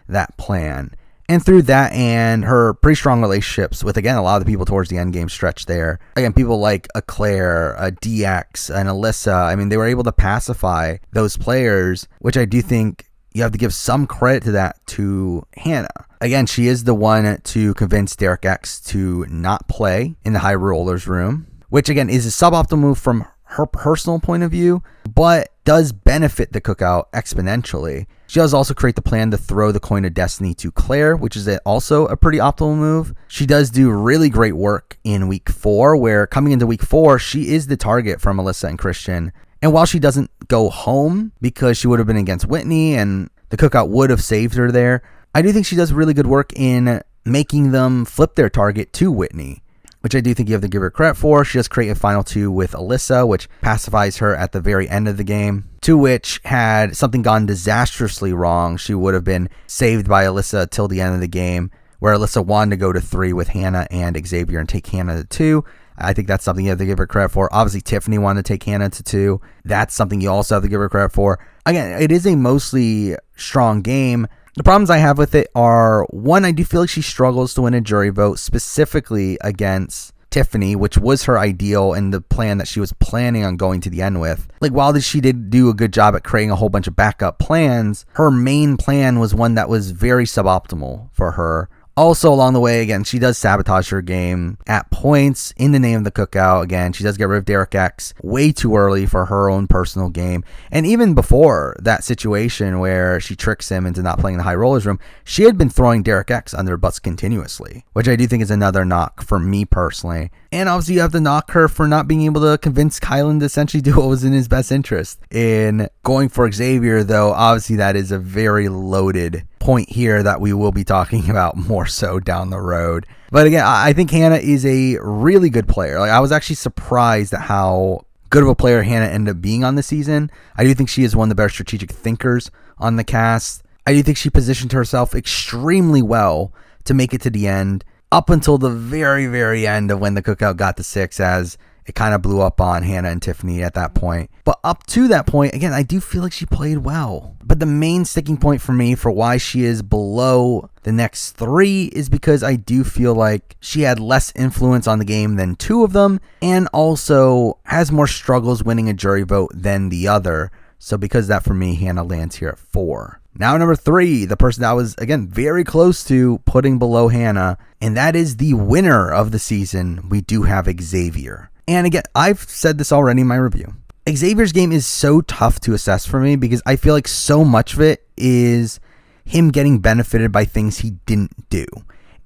that plan. And through that and her pretty strong relationships with, again, a lot of the people towards the end game stretch there. Again, people like a Claire, a DX, and Alyssa. I mean, they were able to pacify those players, which I do think you have to give some credit to that to Hannah. Again, she is the one to convince Derek X to not play in the high rollers room, which, again, is a suboptimal move from her personal point of view, but does benefit the cookout exponentially. She does also create the plan to throw the coin of destiny to Claire, which is also a pretty optimal move. She does do really great work in week 4, where coming into week 4, she is the target from Alyssa and Christian. And while she doesn't go home because she would have been against Whitney and the cookout would have saved her there, I do think she does really good work in making them flip their target to Whitney, which I do think you have to give her credit for. She does create a final two with Alyssa, which pacifies her at the very end of the game, to which, had something gone disastrously wrong, she would have been saved by Alyssa till the end of the game, where Alyssa wanted to go to 3 with Hannah and Xavier and take Hannah to 2. I think that's something you have to give her credit for. Obviously, Tiffany wanted to take Hannah to 2. That's something you also have to give her credit for. Again, it is a mostly strong game. The problems I have with it are, one, I do feel like she struggles to win a jury vote, specifically against Tiffany, which was her ideal and the plan that she was planning on going to the end with. Like, while she did do a good job at creating a whole bunch of backup plans, her main plan was one that was very suboptimal for her. Also, along the way, again, she does sabotage her game at points in the name of the cookout. Again, she does get rid of Derek X way too early for her own personal game. And even before that situation where she tricks him into not playing the high rollers room, she had been throwing Derek X under her butts continuously, which I do think is another knock for me personally. And obviously, you have to knock her for not being able to convince Kyland to essentially do what was in his best interest. In going for Xavier, though, obviously that is a very loaded point here that we will be talking about more so down the road. But again, I think Hannah is a really good player. Like, I was actually surprised at how good of a player Hannah ended up being on the season. I do think she is one of the better strategic thinkers on the cast. I do think she positioned herself extremely well to make it to the end, up until the very, very end of when the cookout got to 6, as it kind of blew up on Hannah and Tiffany at that point. But up to that point, again, I do feel like she played well. But the main sticking point for me for why she is below the next 3 is because I do feel like she had less influence on the game than 2 of them, and also has more struggles winning a jury vote than the other. So because of that, for me, Hannah lands here at 4. Now, number 3, the person that I was, again, very close to putting below Hannah, and that is the winner of the season. We do have Xavier. And again, I've said this already in my review. Xavier's game is so tough to assess for me because I feel like so much of it is him getting benefited by things he didn't do,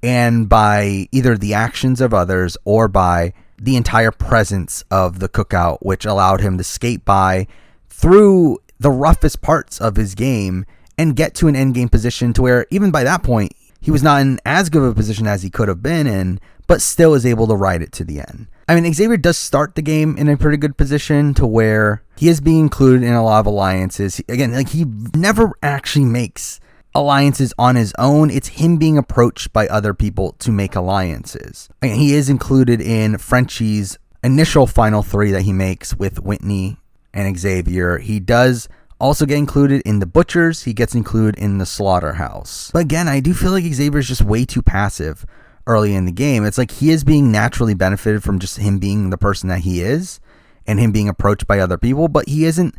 and by either the actions of others or by the entire presence of the cookout, which allowed him to skate by through the roughest parts of his game and get to an endgame position to where even by that point, he was not in as good of a position as he could have been in, but still is able to ride it to the end. I mean, Xavier does start the game in a pretty good position to where he is being included in a lot of alliances. Again, like, he never actually makes alliances on his own. It's him being approached by other people to make alliances. Again, he is included in Frenchie's initial final 3 that he makes with Whitney and Xavier. He does also get included in the Butchers. He gets included in the Slaughterhouse. But again, I do feel like Xavier is just way too passive early in the game. It's like he is being naturally benefited from just him being the person that he is and him being approached by other people, but he isn't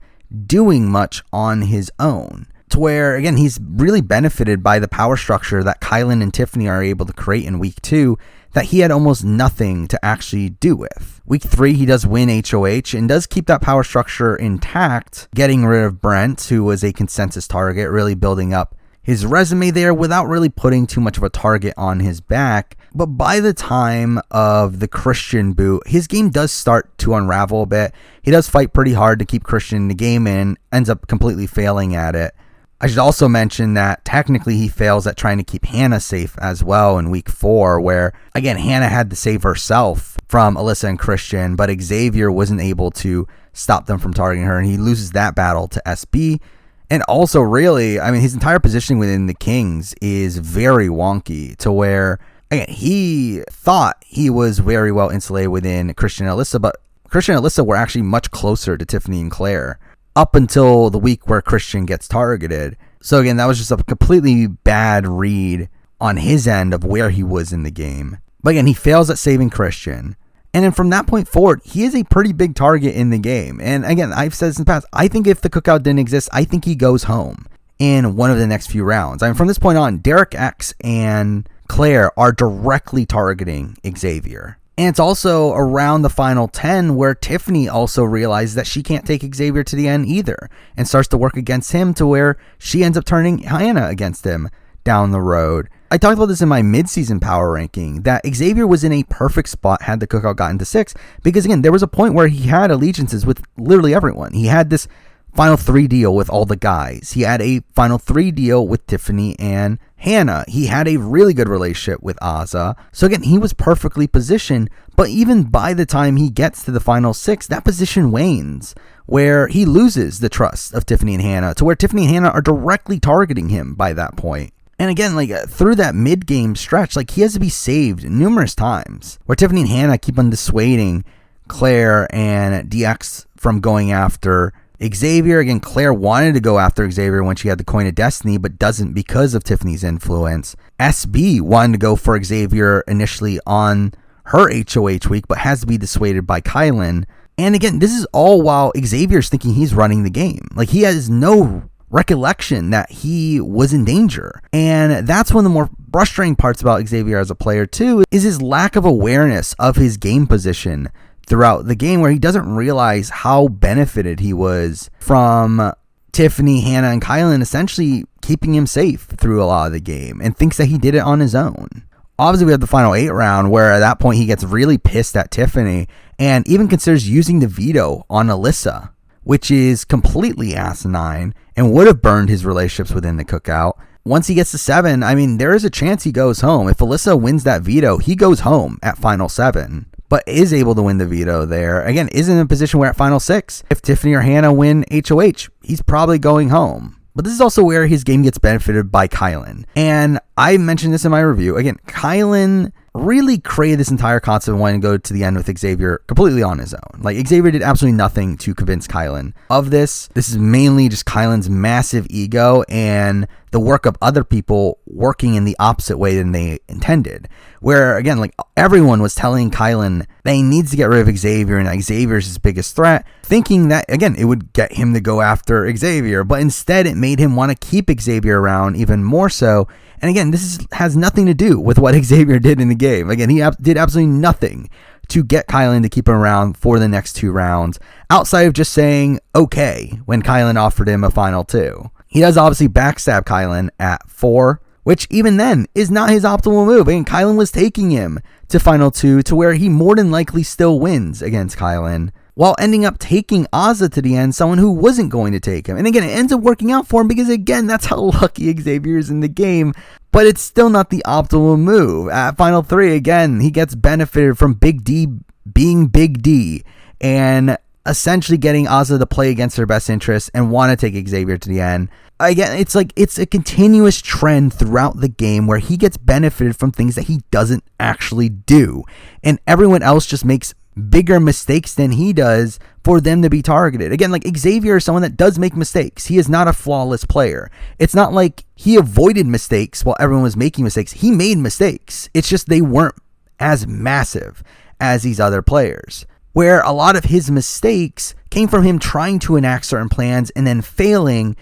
doing much on his own. To where, again, he's really benefited by the power structure that Kyland and Tiffany are able to create in week 2 that he had almost nothing to actually do with. Week 3, he does win HOH and does keep that power structure intact, getting rid of Brent, who was a consensus target, really building up his resume there without really putting too much of a target on his back. But by the time of the Christian boot, his game does start to unravel a bit. He does fight pretty hard to keep Christian in the game and ends up completely failing at it. I should also mention that technically he fails at trying to keep Hannah safe as well in week 4, where, again, Hannah had to save herself from Alyssa and Christian, but Xavier wasn't able to stop them from targeting her, and he loses that battle to SB. And also, really, I mean, his entire positioning within the Kings is very wonky, to where, again, he thought he was very well insulated within Christian and Alyssa, but Christian and Alyssa were actually much closer to Tiffany and Claire up until the week where Christian gets targeted. So again, that was just a completely bad read on his end of where he was in the game. But again, he fails at saving Christian. And then from that point forward, he is a pretty big target in the game. And again, I've said this in the past, I think if the cookout didn't exist, I think he goes home in one of the next few rounds. I mean, from this point on, Derek X and Claire are directly targeting Xavier. And it's also around the final 10 where Tiffany also realizes that she can't take Xavier to the end either and starts to work against him, to where she ends up turning Hannah against him down the road. I talked about this in my mid-season power ranking, that Xavier was in a perfect spot had the cookout gotten to 6, because again, there was a point where he had allegiances with literally everyone. He had this final 3 deal with all the guys. He had a final 3 deal with Tiffany and Hannah. He had a really good relationship with Azah. So again, he was perfectly positioned, but even by the time he gets to the final 6, that position wanes, where he loses the trust of Tiffany and Hannah, to where Tiffany and Hannah are directly targeting him by that point. And again, through that mid-game stretch, he has to be saved numerous times, where Tiffany and Hannah keep on dissuading Claire and DX from going after Xavier. Again, Claire wanted to go after Xavier when she had the Coin of Destiny, but doesn't because of Tiffany's influence. SB wanted to go for Xavier initially on her HOH week, but has to be dissuaded by Kyland. And again, this is all while Xavier's thinking he's running the game. He has no recollection that he was in danger. And that's one of the more frustrating parts about Xavier as a player too, is his lack of awareness of his game position throughout the game, where he doesn't realize how benefited he was from Tiffany, Hannah, and Kyland essentially keeping him safe through a lot of the game, and thinks that he did it on his own. Obviously, we have the final 8 round, where at that point he gets really pissed at Tiffany and even considers using the veto on Alyssa, which is completely asinine and would have burned his relationships within the cookout. Once he gets to 7, there is a chance he goes home. If Alyssa wins that veto, he goes home at final 7, but is able to win the veto there. Again, is in a position where at final 6, if Tiffany or Hannah win HOH, he's probably going home. But this is also where his game gets benefited by Kyland. And I mentioned this in my review. Again, Kyland really created this entire concept of wanting to go to the end with Xavier completely on his own. Xavier did absolutely nothing to convince Kyland of this. This is mainly just Kyland's massive ego and the work of other people working in the opposite way than they intended. Where, again, everyone was telling Kyland that he needs to get rid of Xavier and Xavier's his biggest threat, thinking that, again, it would get him to go after Xavier. But instead, it made him want to keep Xavier around even more so. And again, has nothing to do with what Xavier did in the game. Again, he did absolutely nothing to get Kyland to keep him around for the next 2 rounds, outside of just saying okay when Kyland offered him a final 2. He does obviously backstab Kyland at 4, which even then is not his optimal move. Again, Kyland was taking him to final 2, to where he more than likely still wins against Kyland, while ending up taking Azah to the end, someone who wasn't going to take him. And again, it ends up working out for him because, again, that's how lucky Xavier is in the game, but it's still not the optimal move. At final 3, again, he gets benefited from Big D being Big D and essentially getting Azah to play against her best interests and want to take Xavier to the end. Again, it's a continuous trend throughout the game where he gets benefited from things that he doesn't actually do, and everyone else just makes bigger mistakes than he does for them to be targeted. Again, Xavier is someone that does make mistakes. He is not a flawless player. It's not like he avoided mistakes while everyone was making mistakes. He made mistakes. It's just they weren't as massive as these other players, where a lot of his mistakes came from him trying to enact certain plans and then failing,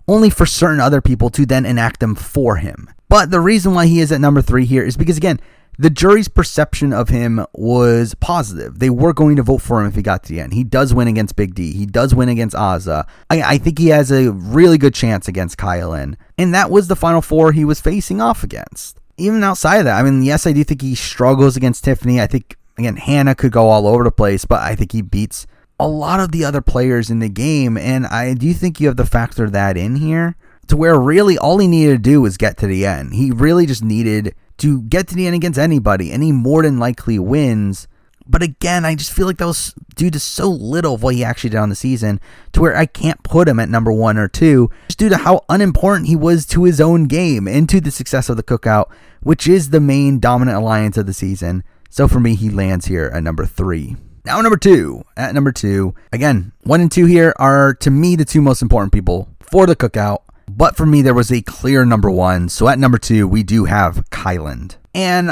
only for certain other people to then enact them for him. But the reason why he is at number 3 here is because, again, the jury's perception of him was positive. They were going to vote for him if he got to the end. He does win against Big D. He does win against Azah. I think he has a really good chance against Kyland. And that was the final 4 he was facing off against. Even outside of that, yes, I do think he struggles against Tiffany. I think, again, Hannah could go all over the place, but I think he beats a lot of the other players in the game. And I do think you have to factor that in here, to where really all he needed to do was get to the end. He really just needed to get to the end against anybody, and he more than likely wins. But again, I just feel like that was due to so little of what he actually did on the season, to where I can't put him at number 1 or 2, just due to how unimportant he was to his own game and to the success of the cookout, which is the main dominant alliance of the season. So for me, he lands here at number 3. Now number 2. At number 2, again, 1 and 2 here are, to me, the 2 most important people for the cookout. But for me, there was a clear number 1. So at number 2, we do have Kyland. And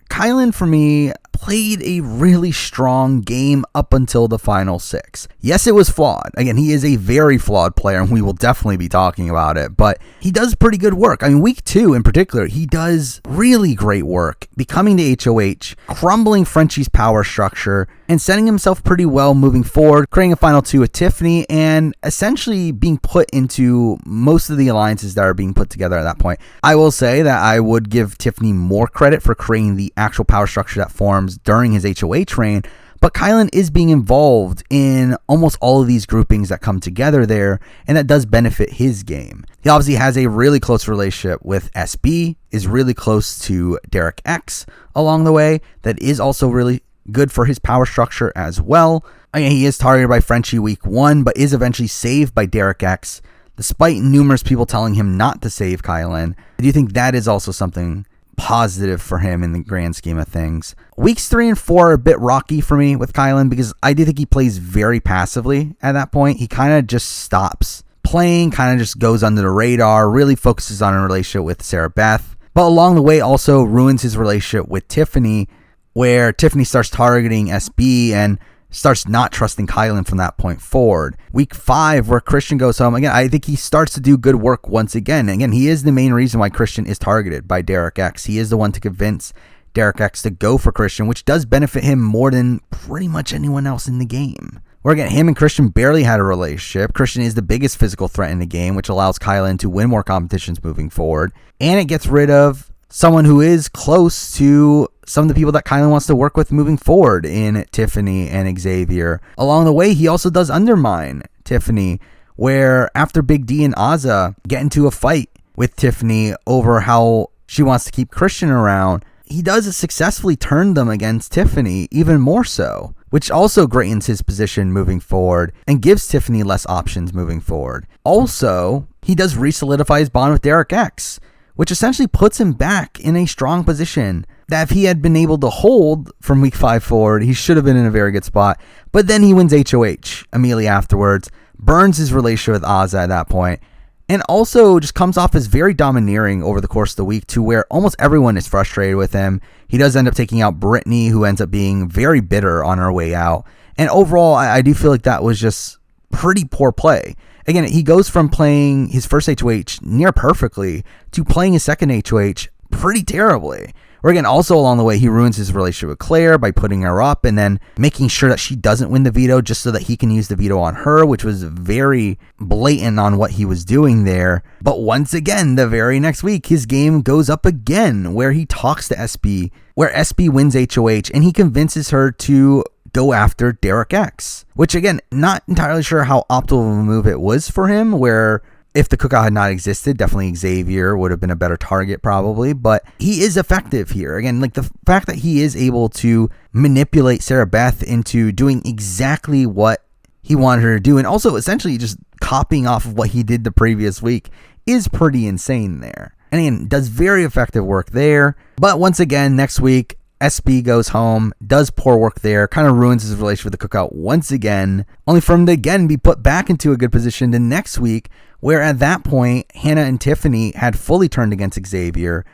Kyland, for me, played a really strong game up until the final 6. Yes, it was flawed. Again, he is a very flawed player, and we will definitely be talking about it, but he does pretty good work. Week 2 in particular, he does really great work, becoming the HOH, crumbling Frenchie's power structure, and setting himself pretty well moving forward, creating a final 2 with Tiffany, and essentially being put into most of the alliances that are being put together at that point. I will say that I would give Tiffany more credit for creating the actual power structure that forms during his HOH reign, But Kyland is being involved in almost all of these groupings that come together there, and that does benefit his game. He obviously has a really close relationship with SB, is really close to Derek X along the way. That is also really good for his power structure as well. Again, he is targeted by Frenchie week 1, but is eventually saved by Derek X, despite numerous people telling him not to save Kyland. I do think that is also something positive for him in the grand scheme of things. Weeks 3 and 4 are a bit rocky for me with Kyland because I do think he plays very passively at that point. He kind of just stops playing, kind of just goes under the radar, really focuses on a relationship with Sarah Beth, but along the way also ruins his relationship with Tiffany, where Tiffany starts targeting SB and starts not trusting Kyland from that point forward. Week 5, where Christian goes home, again, I think he starts to do good work once again. Again, he is the main reason why Christian is targeted by Derek X. He is the one to convince Derek X to go for Christian, which does benefit him more than pretty much anyone else in the game. Where again, him and Christian barely had a relationship. Christian is the biggest physical threat in the game, which allows Kyland to win more competitions moving forward. And it gets rid of someone who is close to some of the people that Kyland wants to work with moving forward in Tiffany and Xavier. Along the way, he also does undermine Tiffany, where after Big D and Azah get into a fight with Tiffany over how she wants to keep Christian around, he does successfully turn them against Tiffany even more so, which also greatens his position moving forward and gives Tiffany less options moving forward. Also, he does re-solidify his bond with Derek X, which essentially puts him back in a strong position that if he had been able to hold from week 5 forward, he should have been in a very good spot. But then he wins HOH immediately afterwards, burns his relationship with Azah at that point, and also just comes off as very domineering over the course of the week to where almost everyone is frustrated with him. He does end up taking out Britini, who ends up being very bitter on her way out. And overall, I do feel like that was just pretty poor play. Again, he goes from playing his first HOH near perfectly to playing his second HOH pretty terribly. Or again, also along the way, he ruins his relationship with Claire by putting her up and then making sure that she doesn't win the veto just so that he can use the veto on her, which was very blatant on what he was doing there. But once again, the very next week, his game goes up again where he talks to SB, where SB wins HOH and he convinces her to go after Derek X, which again, not entirely sure how optimal of a move it was for him, where if the cookout had not existed, definitely Xavier would have been a better target probably, but he is effective here. Again, like the fact that he is able to manipulate Sarah Beth into doing exactly what he wanted her to do, and also essentially just copying off of what he did the previous week, is pretty insane there. And again, does very effective work there. But once again, next week, SB goes home, does poor work there, kind of ruins his relationship with the cookout once again, only for him to again be put back into a good position the next week, where at that point, Hannah and Tiffany had fully turned against Xavier,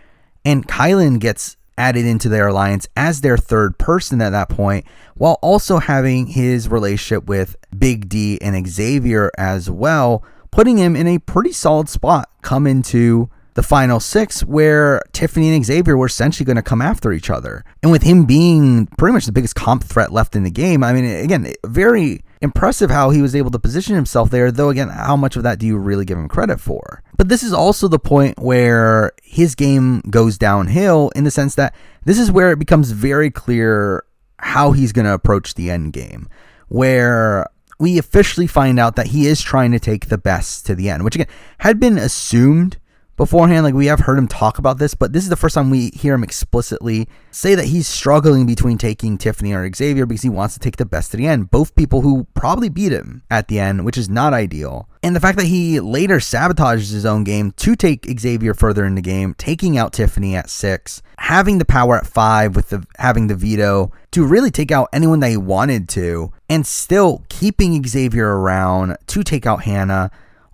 and Kyland gets added into their alliance as their third person at that point, while also having his relationship with Big D and Xavier as well, putting him in a pretty solid spot come into the final 6, where Tiffany and Xavier were essentially going to come after each other. And with him being pretty much the biggest comp threat left in the game, I mean, again, very impressive how he was able to position himself there, though again, how much of that do you really give him credit for? But this is also the point where his game goes downhill, in the sense that this is where it becomes very clear how he's going to approach the end game, where we officially find out that he is trying to take the best to the end, which again had been assumed beforehand. Like, we have heard him talk about this, but this is the first time we hear him explicitly say that he's struggling between taking Tiffany or Xavier because he wants to take the best to the end. Both people who probably beat him at the end, which is not ideal. And the fact that he later sabotages his own game to take Xavier further in the game, taking out Tiffany at 6, having the power at 5 with having the veto to really take out anyone that he wanted to, and still keeping Xavier around to take out Hannah,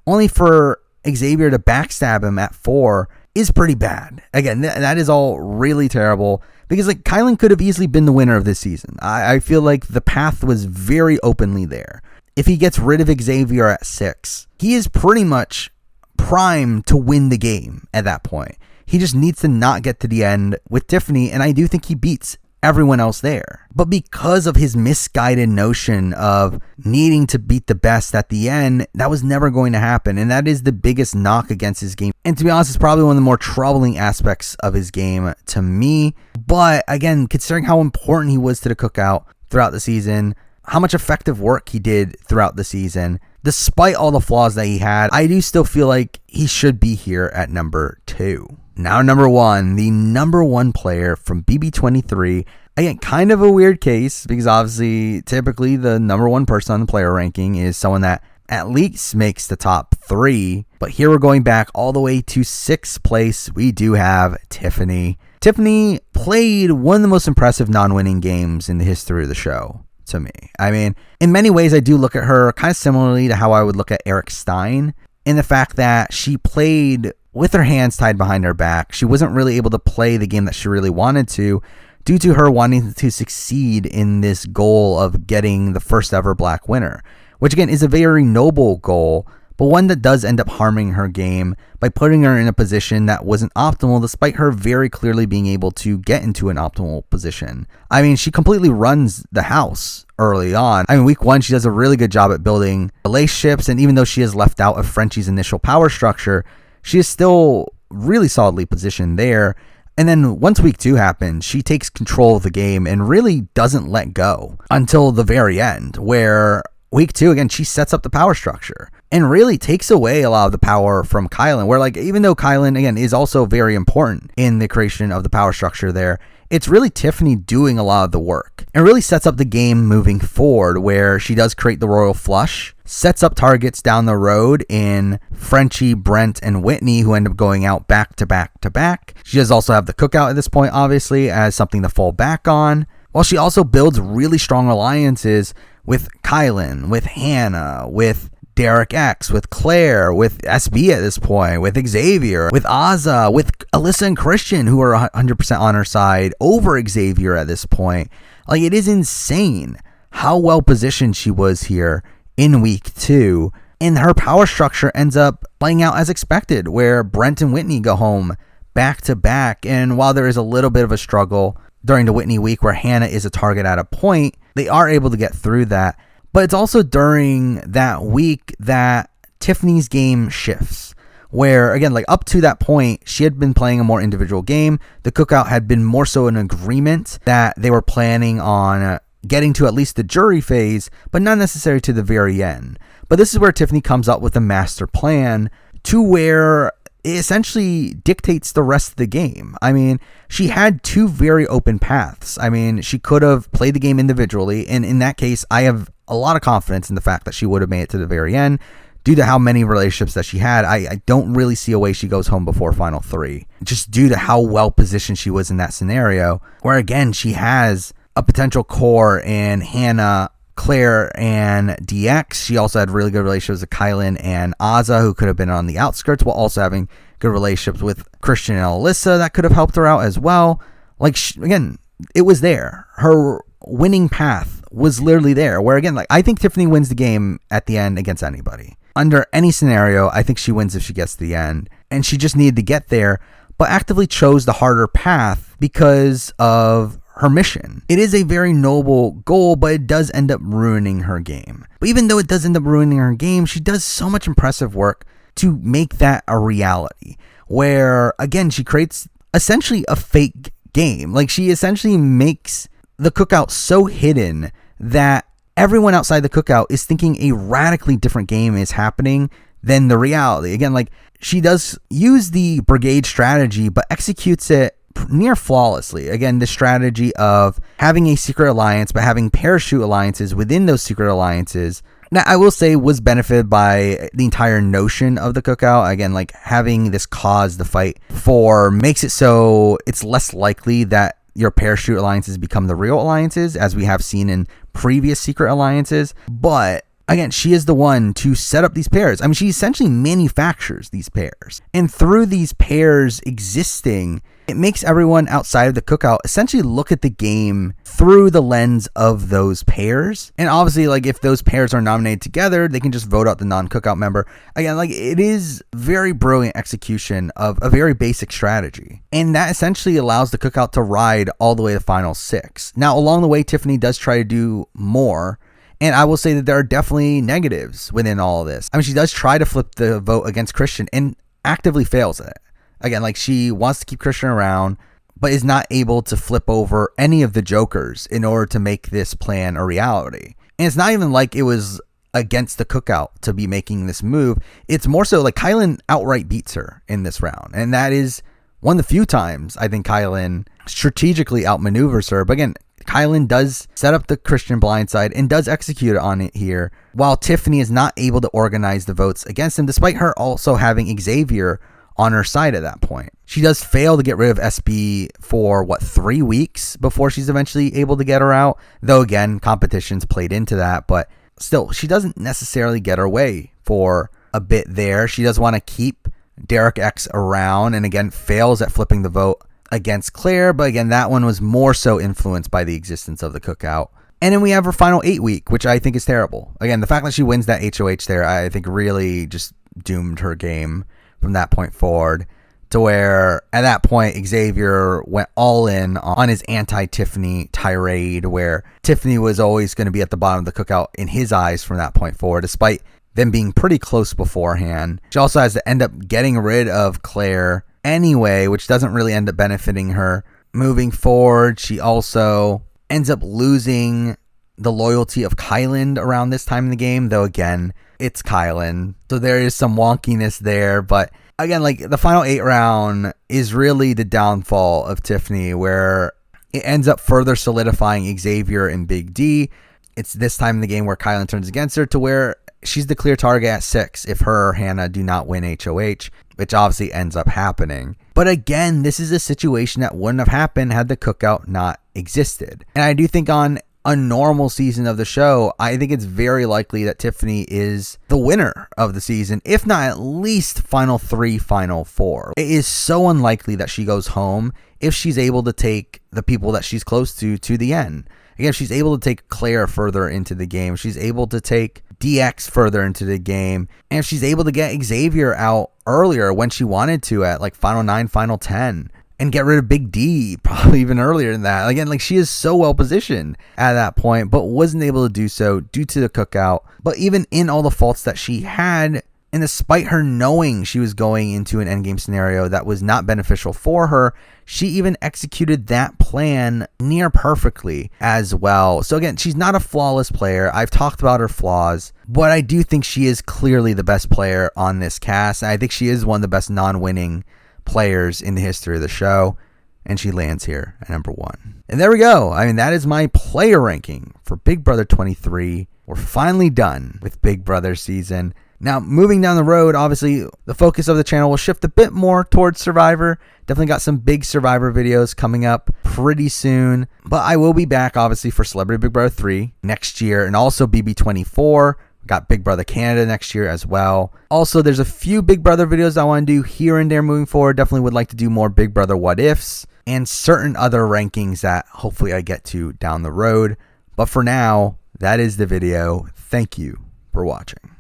only for Xavier to backstab him at 4, is pretty bad. Again, that is all really terrible, because like Kyland could have easily been the winner of this season. I feel like the path was very openly there. If he gets rid of Xavier at 6, he is pretty much primed to win the game at that point. He just needs to not get to the end with Tiffany, and I do think he beats everyone else there. But because of his misguided notion of needing to beat the best at the end, that was never going to happen, and that is the biggest knock against his game. And to be honest, it's probably one of the more troubling aspects of his game to me. But again, considering how important he was to the cookout throughout the season, how much effective work he did throughout the season. Despite all the flaws that he had, I do still feel like he should be here at number 2. Now number 1, the number 1 player from BB23. Again, kind of a weird case because obviously typically the number 1 person on the player ranking is someone that at least makes the top 3. But here we're going back all the way to 6th place. We do have Tiffany. Tiffany played one of the most impressive non-winning games in the history of the show to me. I mean, in many ways, I do look at her kind of similarly to how I would look at Eric Stein, in the fact that she played with her hands tied behind her back. She wasn't really able to play the game that she really wanted to, due to her wanting to succeed in this goal of getting the first ever black winner, which again is a very noble goal, but one that does end up harming her game by putting her in a position that wasn't optimal, despite her very clearly being able to get into an optimal position. I mean, she completely runs the house early on. I mean, week 1, she does a really good job at building relationships, and even though she is left out of Frenchie's initial power structure, she is still really solidly positioned there. And then once week 2 happens, she takes control of the game and really doesn't let go until the very end, where week 2, again, she sets up the power structure and really takes away a lot of the power from Kyland, where like, even though Kyland, again, is also very important in the creation of the power structure there, it's really Tiffany doing a lot of the work and really sets up the game moving forward, where she does create the royal flush, sets up targets down the road in Frenchie, Brent, and Whitney, who end up going out back to back to back. She does also have the cookout at this point, obviously, as something to fall back on, while she also builds really strong alliances with Kyland, with Hannah, with Derek X, with Claire, with SB at this point, with Xavier, with Azah, with Alyssa and Christian, who are 100% on her side over Xavier at this point. Like, it is insane how well positioned she was here in week 2. And her power structure ends up playing out as expected, where Brent and Whitney go home back to back. And while there is a little bit of a struggle during the Whitney week where Hannah is a target at a point, they are able to get through that. But it's also during that week that Tiffany's game shifts, where, again, like up to that point, she had been playing a more individual game. The cookout had been more so an agreement that they were planning on getting to at least the jury phase, but not necessarily to the very end. But this is where Tiffany comes up with a master plan to where it essentially dictates the rest of the game. I mean, she had 2 very open paths. I mean, she could have played the game individually, and in that case, I have a lot of confidence in the fact that she would have made it to the very end due to how many relationships that she had. I don't really see a way she goes home before final 3, just due to how well positioned she was in that scenario, where again, she has a potential core in Hannah, Claire, and DX. She also had really good relationships with Kyland and Azah, who could have been on the outskirts, while also having good relationships with Christian and Alyssa that could have helped her out as well. Like, again, it was there. Her winning path was literally there, where again, like, I think Tiffany wins the game at the end against anybody. Under any scenario, I think she wins if she gets to the end, and she just needed to get there, but actively chose the harder path because of her mission. It is a very noble goal, but it does end up ruining her game. But even though it does end up ruining her game, she does so much impressive work to make that a reality, where again, she creates essentially a fake game. Like, she essentially makes the cookout so hidden that everyone outside the cookout is thinking a radically different game is happening than the reality. Again, like, she does use the brigade strategy, but executes it near flawlessly. Again, the strategy of having a secret alliance, but having parachute alliances within those secret alliances. Now, I will say, was benefited by the entire notion of the cookout. Again, like, having this cause the fight for makes it so it's less likely that your parachute alliances become the real alliances, as we have seen in previous secret alliances. But again, she is the one to set up these pairs. I mean, she essentially manufactures these pairs. And through these pairs existing, it makes everyone outside of the cookout essentially look at the game through the lens of those pairs. And obviously, like, if those pairs are nominated together, they can just vote out the non-cookout member. Again, like, it is very brilliant execution of a very basic strategy. And that essentially allows the cookout to ride all the way to final 6. Now, along the way, Tiffany does try to do more. And I will say that there are definitely negatives within all of this. I mean, she does try to flip the vote against Christian and actively fails at it. Again, like, she wants to keep Christian around but is not able to flip over any of the jokers in order to make this plan a reality. And it's not even like it was against the cookout to be making this move. It's more so like Kyland outright beats her in this round. And that is one of the few times I think Kyland strategically outmaneuvers her. But again, Kyland does set up the Christian blindside and does execute on it here, while Tiffany is not able to organize the votes against him, despite her also having Xavier on her side at that point. She does fail to get rid of SB for 3 weeks before she's eventually able to get her out, though again, competitions played into that, but still, she doesn't necessarily get her way for a bit there. She does want to keep Derek X around, and again, fails at flipping the vote against Claire, but again, that one was more so influenced by the existence of the cookout. And then we have her final 8 week, which I think is terrible. Again, the fact that she wins that HOH there, I think really just doomed her game from that point forward, to where at that point Xavier went all in on his anti-Tiffany tirade, where Tiffany was always going to be at the bottom of the cookout in his eyes from that point forward, despite them being pretty close beforehand. She also has to end up getting rid of Claire anyway, which doesn't really end up benefiting her moving forward. She also ends up losing the loyalty of Kyland around this time in the game, though again, it's Kyland, so there is some wonkiness there. But again, like, the final 8 round is really the downfall of Tiffany, where it ends up further solidifying Xavier and Big D. It's this time in the game where Kyland turns against her, to where she's the clear target at 6 if her or Hannah do not win HOH, which obviously ends up happening. But again, this is a situation that wouldn't have happened had the cookout not existed. And I do think on a normal season of the show, I think it's very likely that Tiffany is the winner of the season, if not at least final 3, final 4. It is so unlikely that she goes home if she's able to take the people that she's close to the end. Again, if she's able to take Claire further into the game, she's able to take DX further into the game, and if she's able to get Xavier out earlier when she wanted to at like final 9, final 10, and get rid of Big D probably even earlier than that. Again, like, she is so well positioned at that point, but wasn't able to do so due to the cookout. But even in all the faults that she had, and despite her knowing she was going into an endgame scenario that was not beneficial for her, she even executed that plan near perfectly as well. So again, she's not a flawless player. I've talked about her flaws, but I do think she is clearly the best player on this cast. I think she is one of the best non-winning players in the history of the show, and she lands here at number 1. And there we go. I mean, that is my player ranking for Big Brother 23. We're finally done with Big Brother season. Now, moving down the road, obviously, the focus of the channel will shift a bit more towards Survivor. Definitely got some big Survivor videos coming up pretty soon. But I will be back, obviously, for Celebrity Big Brother 3 next year, and also BB24. Got Big Brother Canada next year as well. Also, there's a few Big Brother videos I want to do here and there moving forward. Definitely would like to do more Big Brother What Ifs and certain other rankings that hopefully I get to down the road. But for now, that is the video. Thank you for watching.